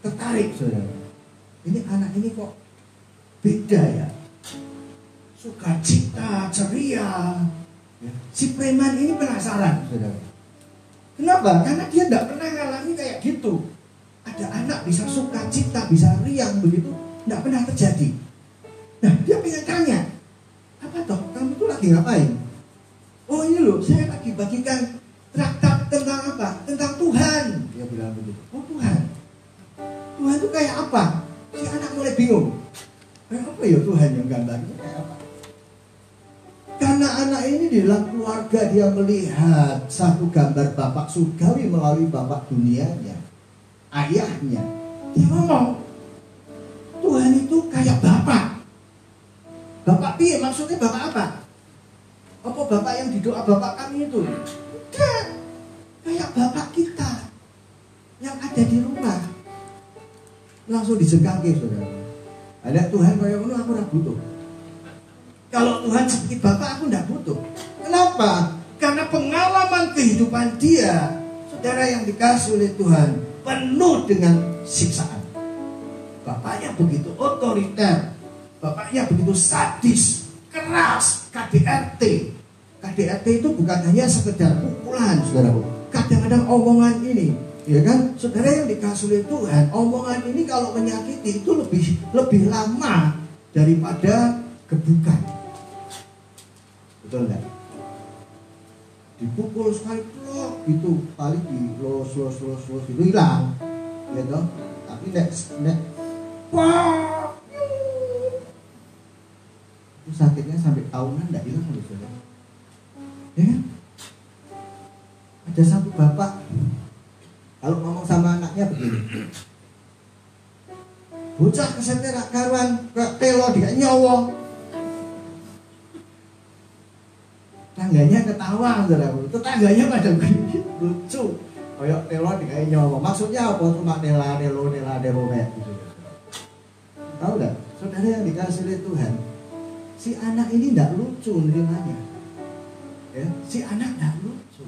tertarik, saudara. Ini anak ini kok beda ya, sukacita, ceria. Ya. Si preman ini penasaran, saudara. Kenapa? Karena dia tidak pernah ngalami kayak gitu. Ada anak bisa sukacita, bisa riang begitu, tidak pernah terjadi. Nah, dia pengen tanya, apa toh? Kamu tuh lagi ngapain? Oh ini loh, saya lagi bagikan traktat tentang apa? Tentang Tuhan. Dia bilang begitu. Oh Tuhan. Tuhan itu kayak apa? Si anak mulai bingung. Kayak apa ya Tuhan yang gambarnya kayak apa? Karena anak ini di dalam keluarga dia melihat satu gambar Bapak surgawi melalui Bapak dunianya, ayahnya. Dia ngomong, Tuhan itu kayak Bapak. Bapak piye? Maksudnya Bapak apa? Apa Bapak yang di doa Bapak kami itu? Enggak. Kayak Bapak kita yang ada di rumah. Langsung dijengkaki, saudara. Ada Tuhan kayak ngono aku ora butuh. Kalau Tuhan seperti Bapak aku tidak butuh. Kenapa? Karena pengalaman kehidupan dia, saudara yang dikasih oleh Tuhan, penuh dengan siksaan. Bapaknya begitu otoriter, bapaknya begitu sadis, keras, KDRT. KDRT itu bukan hanya sekedar pukulan, saudara. Kadang-kadang omongan ini, ya kan, saudara yang dikasih oleh Tuhan, omongan ini kalau menyakiti itu lebih lama daripada gebukan. Betul enggak? Dipukul sekali plok gitu, kali di los itu hilang, ya toh. Tapi nek wah, itu sakitnya sampai tahunan enggak hilang loh, saudara. Ya kan? Ada satu bapak kalau ngomong sama anaknya begini, bocah keseterak karuan telo dia nyowo. Tetangganya ketawa, saudara. Tetangganya pada lucu. Kayak telo dikai nyowo. Maksudnya apa? Cuma nela gitu. Tahu enggak? Saudara yang dikasih oleh Tuhan, si anak ini enggak lucu nerimanya. Ya, si anak enggak lucu.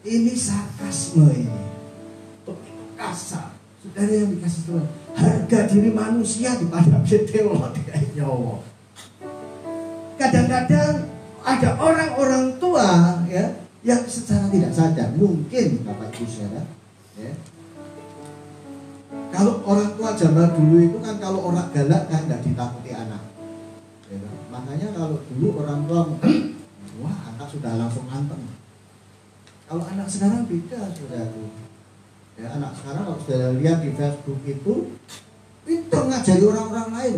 Ini sarkasme ini. Begitu kasar. Saudara yang dikasih Tuhan, harga diri manusia dipandang telo dikai nyowo. Kadang-kadang ada orang-orang tua ya yang secara tidak sadar, mungkin Bapak Ibu saudara, ya. Kalau orang tua zaman dulu itu kan kalau orang galak kan tidak ditakuti anak. Ya, makanya kalau dulu orang tua, wah anak sudah langsung anteng. Kalau anak sekarang beda, saudara. Ya, anak sekarang kalau sudah lihat di Facebook itu pintar ngajari orang-orang lain.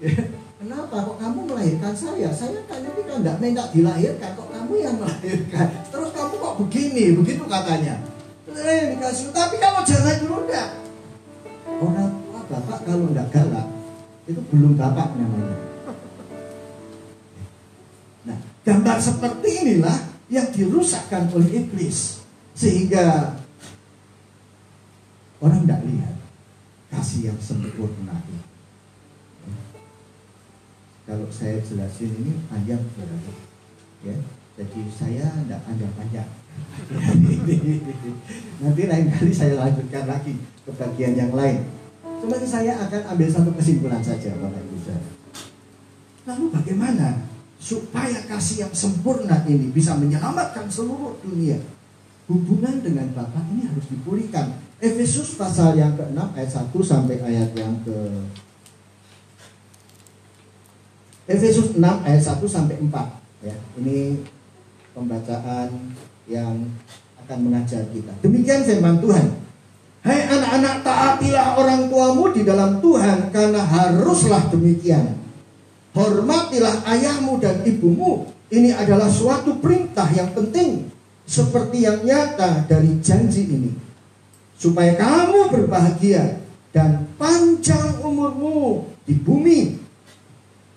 Ya. Kenapa kok kamu melahirkan saya? Saya kan ini kan tidak minta dilahirkan, kok kamu yang melahirkan. Terus kamu kok begini, begitu katanya. Dikasih, tapi kalau jangan dulu enggak. Orang tua bapak kalau enggak galak, itu belum bapak namanya. Nah, gambar seperti inilah yang dirusakkan oleh iblis. Sehingga orang tidak lihat kasih yang sempurna itu. Kalau saya jelasin ini panjang, saudara. Ya, jadi saya tidak panjang-panjang. Nanti lain kali saya lanjutkan lagi ke bagian yang lain. Cuma saya akan ambil satu kesimpulan saja, Bapak Ibu saudara. Lalu bagaimana supaya kasih yang sempurna ini bisa menyelamatkan seluruh dunia? Hubungan dengan Bapa ini harus dipulihkan. Efesus pasal yang ke-6 ayat 1 sampai ayat yang ke Efesus 6 ayat 1 sampai 4 ya. Ini pembacaan yang akan mengajar kita. Demikian firman Tuhan. Hai anak-anak, taatilah orang tuamu di dalam Tuhan, karena haruslah demikian. Hormatilah ayahmu dan ibumu. Ini adalah suatu perintah yang penting, seperti yang nyata dari janji ini, supaya kamu berbahagia dan panjang umurmu di bumi.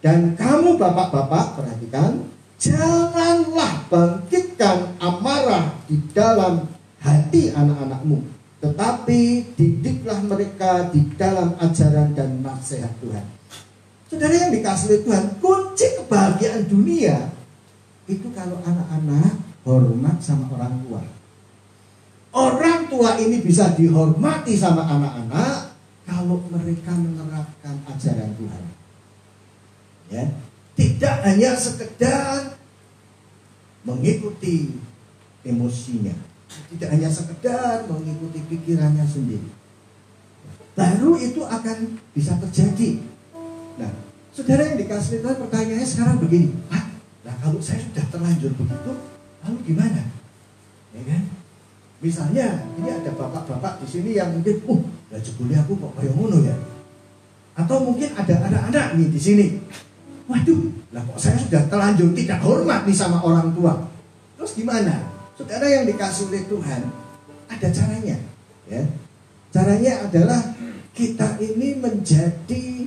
Dan kamu bapak-bapak, perhatikan, janganlah bangkitkan amarah di dalam hati anak-anakmu, tetapi didiklah mereka di dalam ajaran dan nasihat Tuhan. Saudara yang dikasih oleh Tuhan, kunci kebahagiaan dunia itu kalau anak-anak hormat sama orang tua. Orang tua ini bisa dihormati sama anak-anak kalau mereka menerapkan ajaran Tuhan. Ya, tidak hanya sekedar mengikuti emosinya, tidak hanya sekedar mengikuti pikirannya sendiri. Baru itu akan bisa terjadi. Nah, saudara yang dikasih Tuhan, pertanyaannya sekarang begini, nah kalau saya sudah terlanjur begitu, lalu gimana? Ya kan? Misalnya ini ada bapak-bapak di sini yang mungkin, lah jebule aku kok kayak ngono ya. Atau mungkin ada anak-anak nih di sini. Waduh, lah kok saya sudah terlanjur tidak hormat nih sama orang tua. Terus gimana? Saudara yang dikasih oleh Tuhan, ada caranya. Ya. Caranya adalah kita ini menjadi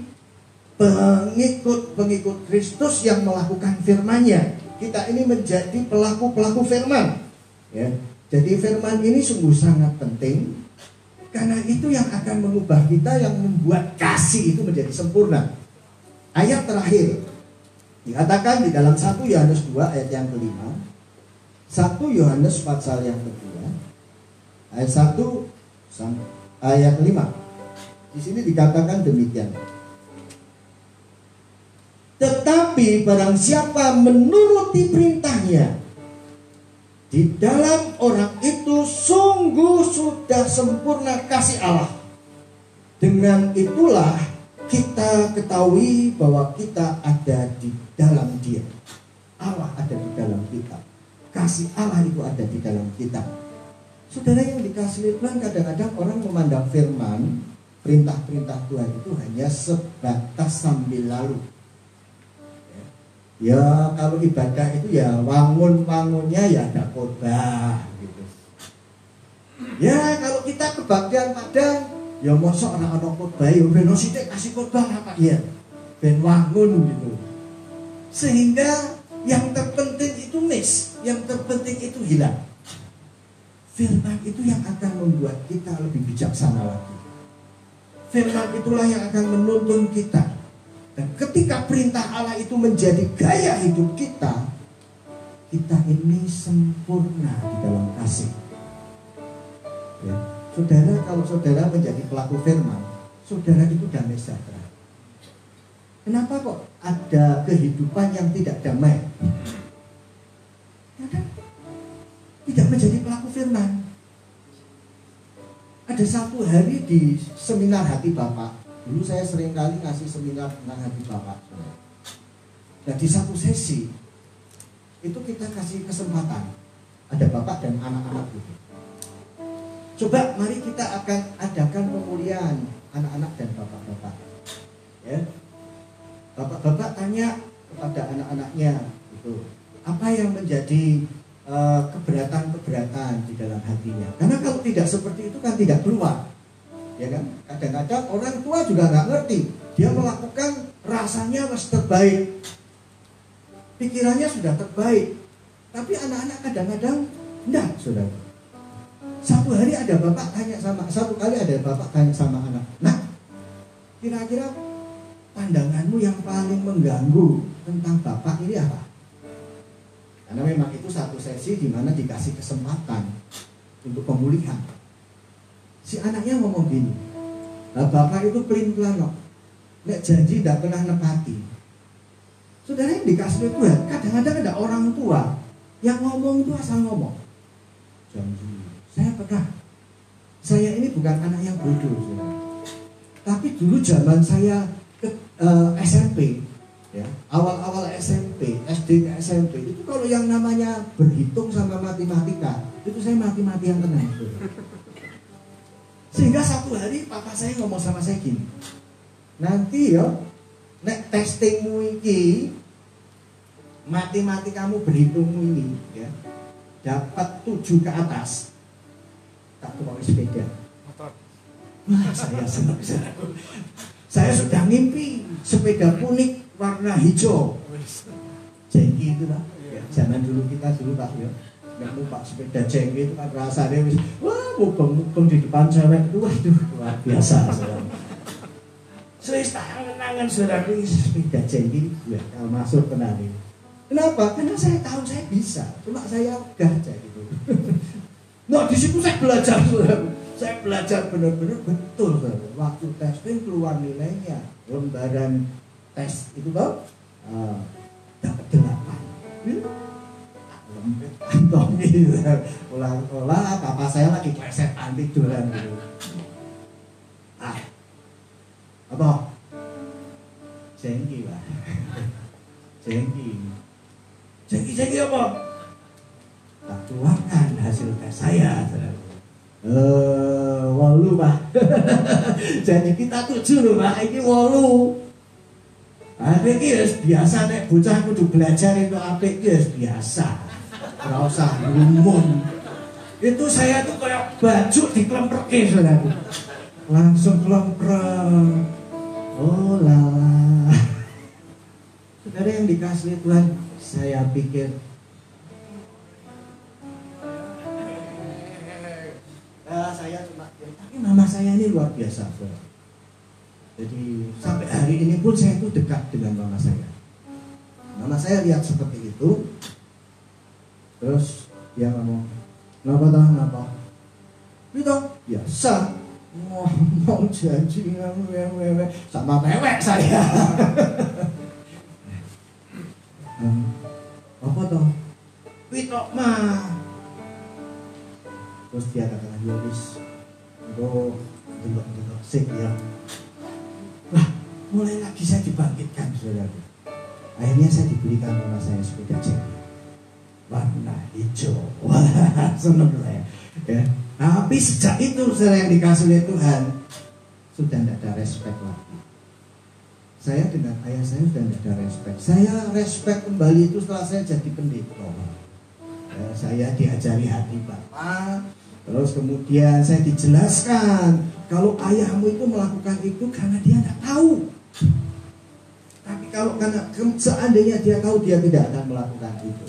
pengikut Kristus yang melakukan firman-Nya. Kita ini menjadi pelaku-pelaku firman. Ya. Jadi firman ini sungguh sangat penting, karena itu yang akan mengubah kita, yang membuat kasih itu menjadi sempurna. Ayat terakhir dikatakan di dalam 1 Yohanes 2 ayat yang kelima. 1 Yohanes pasal yang kedua ayat 1 ayat 5. Di sini dikatakan demikian. Tetapi barang siapa menuruti perintahnya, di dalam orang itu sungguh sudah sempurna kasih Allah. Dengan itulah kita ketahui bahwa kita ada di dalam Dia. Allah ada di dalam kita. Kasih Allah itu ada di dalam kita. Saudara yang dikasih Tuhan, kadang-kadang orang memandang firman, perintah-perintah Tuhan itu hanya sebatas sambil lalu. Ya kalau ibadah itu ya wangun-wangunnya ya ada khotbah gitu. Ya kalau kita kebaktian Padang, ya mosok anak-anak khotbah ya ben sithik kasih khotbah apa ya. Ben wangun gitu. Sehingga yang terpenting itu miss, yang terpenting itu hilang. Firman itu yang akan membuat kita lebih bijaksana lagi. Firman itulah yang akan menuntun kita. Dan ketika perintah Allah itu menjadi gaya hidup kita, kita ini sempurna di dalam kasih. Ya. Saudara, kalau saudara menjadi pelaku firman, saudara itu damai sejahtera. Kenapa kok ada kehidupan yang tidak damai? Ya kan? Tidak menjadi pelaku firman. Ada satu hari di seminar hati Bapak. Dulu saya sering kali ngasih seminar tentang hati Bapak. Nah di satu sesi itu kita kasih kesempatan, ada Bapak dan anak-anak itu. Coba mari kita akan adakan pemulihan anak-anak dan bapak-bapak. Ya, bapak-bapak tanya kepada anak-anaknya itu apa yang menjadi keberatan-keberatan di dalam hatinya. Karena kalau tidak seperti itu kan tidak keluar. Ya kan? Kadang-kadang orang tua juga nggak ngerti. Dia melakukan rasanya harus terbaik, pikirannya sudah terbaik, tapi anak-anak kadang-kadang enggak, saudara. Satu kali ada bapak tanya sama anak, nah, kira-kira pandanganmu yang paling mengganggu tentang bapak ini apa? Karena memang itu satu sesi di mana dikasih kesempatan untuk pemulihan. Si anaknya ngomong gini, nah, bapak itu pelin-pelan kok, nek janji tidak pernah nepati. Saudara yang dikasih Tuhan, kadang-kadang ada orang tua yang ngomong itu asal ngomong. Janji, saya ini bukan anak yang bodoh, saudara. Tapi dulu zaman saya ke SMP, ya, awal-awal SMP, SD ke SMP, itu kalau yang namanya berhitung sama matematika, itu saya mati-matian tenang. Sehingga satu hari papa saya ngomong sama saya gini, nanti ya, nek testingmu ini, matematikamu berhitungmu ini, ya, dapat 7 ke atas, tak bawa sepeda. Wah, saya senang. Saya sudah ngimpi sepeda kuning warna hijau. Jengki itu lah. Ya, zaman dulu kita Pak ya. Nggak numpak sepeda jengki itu kan rasanya wah, mukeng-mukeng di depan cewek itu, waduh, luar biasa. Saya tangan-tangan saudara ini sepeda jengki, ya, kalau masuk kenal ini. Kenapa? Karena saya tahu saya bisa, cuma saya gajah gitu. Nah, di situ saya belajar, saudara. Saya belajar benar-benar betul, saudara. Waktu testing keluar nilainya, lembaran tes itu kan dapat 8. Lembek kantong gitu. Olah-olah, papa saya lagi klesetan tiduran gitu. Apa? Jengki, Pak. Jengki apa? Tak keluarkan hasil tes saya, saudara. 8, Pak. Jadi kita 7 loh, Pak. Ini 8. Ini biasa nek bocah kudu belajar itu apik biasa. Ora usah lumun. Itu saya tuh kayak baju diklemprekke, saudara. Langsung klemprek. Oh lala. Saudara yang dikasih Tuhan, saya pikir saya cuma, tapi mama saya ini luar biasa, saudara. Jadi sampai hari ini pun saya tuh dekat dengan mama saya. Mama saya lihat seperti itu, terus dia ngomong, kenapa? Itu biasa ngomong janji sama mewek saya. Apa toh? Pitok mah. Terus dia katakan, ya wis, delok sik ya. Wah, mulai lagi saya dibangkitkan, saudara. Akhirnya saya diberikan mama saya sepeda jengki warna hijau. Wah, seneng saya. Ya. Tapi sejak itu saya yang dikasih oleh Tuhan sudah tidak ada respect lagi. Saya dengan ayah saya sudah tidak ada respect. Saya respect kembali itu setelah saya jadi pendeta. Ya, saya diajari hati Bapak. Terus kemudian saya dijelaskan kalau ayahmu itu melakukan itu karena dia tidak tahu. Tapi kalau karena seandainya dia tahu, dia tidak akan melakukan itu.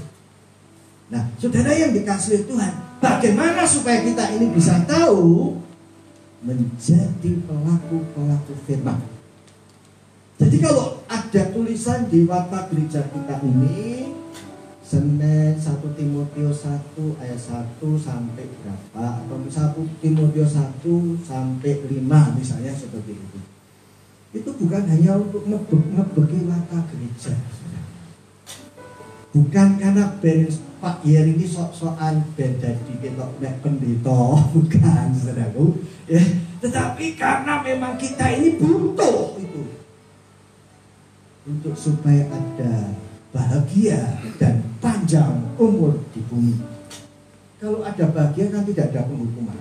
Nah, saudara yang dikasih Tuhan, bagaimana supaya kita ini bisa tahu menjadi pelaku-pelaku firman? Jadi kalau ada tulisan di watak gereja kita ini, Senin 1 Timotius 1 ayat 1 sampai berapa, atau 1 Timotius 1 sampai 5 misalnya seperti itu. Itu bukan hanya untuk ngebeki watak gereja. Bukan karena Pak Yer ini sok-sokan beda dikit nek pendeta, bukan, saudaraku. Ya, tetapi karena memang kita ini butuh itu untuk supaya ada bahagia dan panjang umur di bumi. Kalau ada bahagia kan tidak ada penghukuman.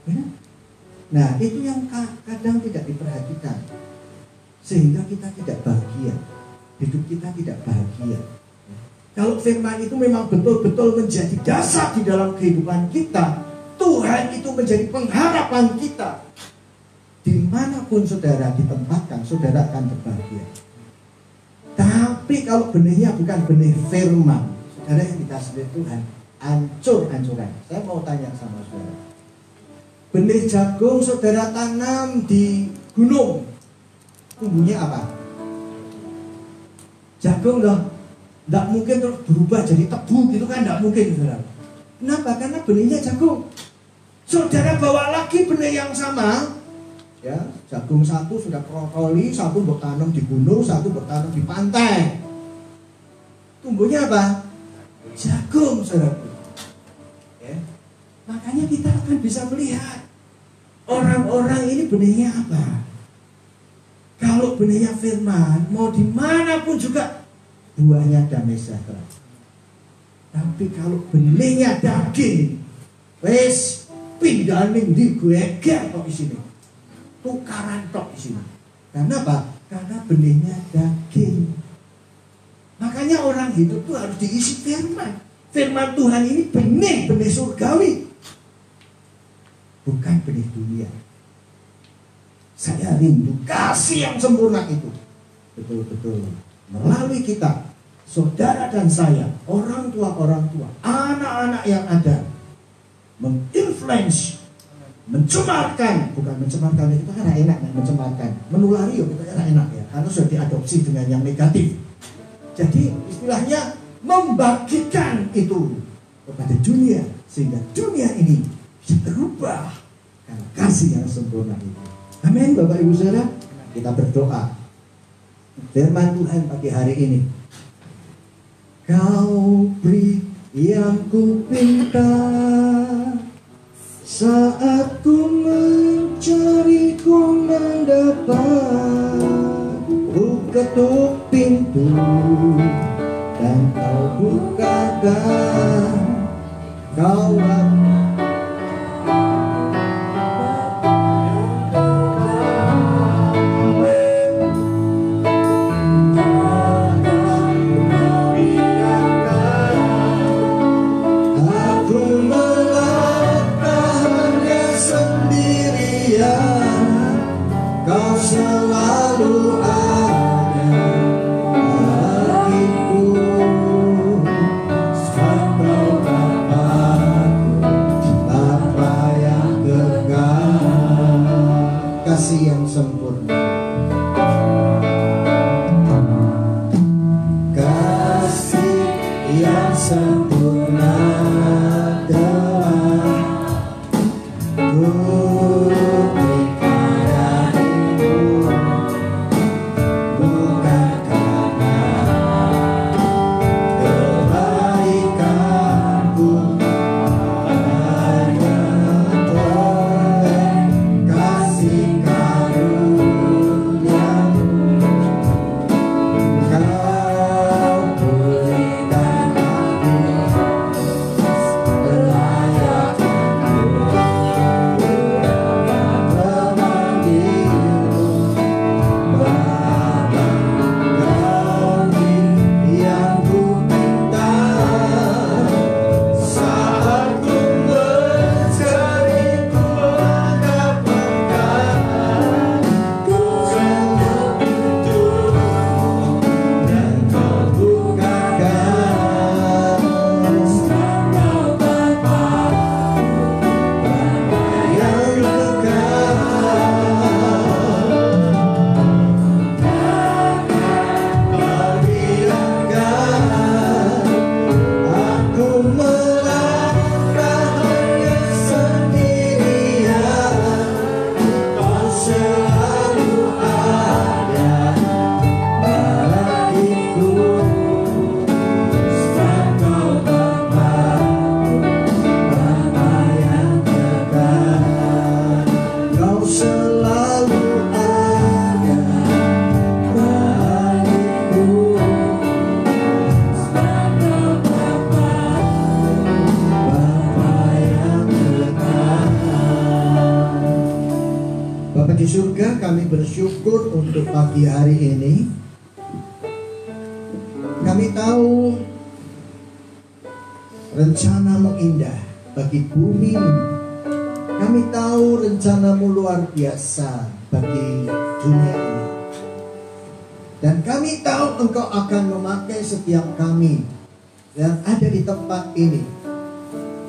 Ya? Nah, itu yang kadang tidak diperhatikan, sehingga kita tidak bahagia, hidup kita tidak bahagia. Kalau firman itu memang betul-betul menjadi dasar di dalam kehidupan kita, Tuhan itu menjadi pengharapan kita. Dimanapun saudara ditempatkan, saudara akan berbahagia. Tapi kalau benihnya bukan benih firman, saudara yang dikasih oleh Tuhan, hancur-hancuran. Saya mau tanya sama saudara, benih jagung saudara tanam di gunung, tumbuhnya apa? Jagung loh, tidak mungkin terus berubah jadi tebu gitu kan, tidak mungkin saudara. Kenapa? Karena benihnya jagung. Saudara bawa lagi benih yang sama, ya, jagung satu sudah brokoli, satu bertanam di gunung, satu bertanam di pantai. Tumbuhnya apa? Jagung, saudara. Ya. Makanya kita akan bisa melihat orang-orang ini benihnya apa. Kalau benihnya firman, mau dimanapun juga buahnya damai sejahtera. Tapi kalau benihnya daging, wes pindahin di geger kok di sini, tukaran tok di sini. Karena apa? Karena benihnya daging. Makanya orang hidup itu harus diisi firman. Firman Tuhan ini benih surgawi, bukan benih dunia. Saya rindu kasih yang sempurna itu betul-betul melalui kita, saudara dan saya, orang tua, anak-anak yang ada, menginfluence, mencemarkan, bukan mencemarkan, itu kan enak kan, mencemarkan, menulari yuk, itu enak ya, karena sudah diadopsi dengan yang negatif. Jadi istilahnya membagikan itu kepada dunia, sehingga dunia ini bisa berubah karena kasih yang sempurna itu. Amin, Bapak Ibu Saudara. Kita berdoa. Firman Tuhan pagi hari ini, Kau beri yang ku pinta, saat ku mencari ku mendapat. Ku ketuk pintu dan Kau bukakan. Kau selalu ada bagiku, Kau Bapa yang kekal, kasih yang sempurna, kasih yang sempurna telah di surga. Kami bersyukur untuk pagi hari ini. Kami tahu rencanamu indah bagi bumi ini. Kami tahu rencanamu luar biasa bagi dunia ini. Dan kami tahu Engkau akan memakai setiap kami yang ada di tempat ini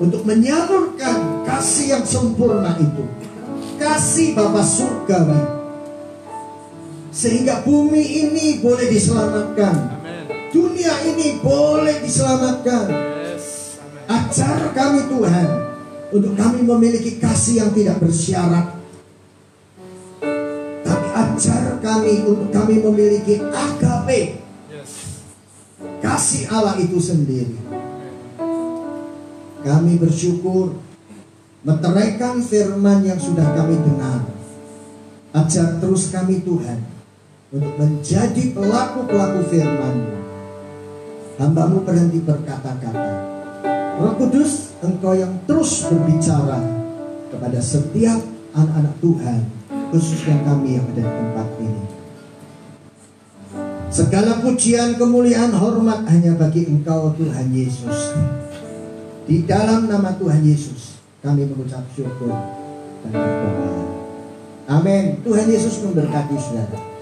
untuk menyalurkan kasih yang sempurna itu, kasih Bapa surgawi, sehingga bumi ini boleh diselamatkan, dunia ini boleh diselamatkan. Ajar kami Tuhan untuk kami memiliki kasih yang tidak bersyarat, tapi ajar kami untuk kami memiliki agape, kasih Allah itu sendiri. Kami bersyukur meteraikan firman yang sudah kami dengar. Ajar terus kami Tuhan untuk menjadi pelaku-pelaku firman-Mu. Hamba-Mu berhenti berkata-kata. Roh Kudus, Engkau yang terus berbicara kepada setiap anak-anak Tuhan, khususnya kami yang ada di tempat ini. Segala pujian, kemuliaan, hormat hanya bagi Engkau Tuhan Yesus. Di dalam nama Tuhan Yesus kami mengucap syukur dan berdoa. Amin. Tuhan Yesus memberkati saudara.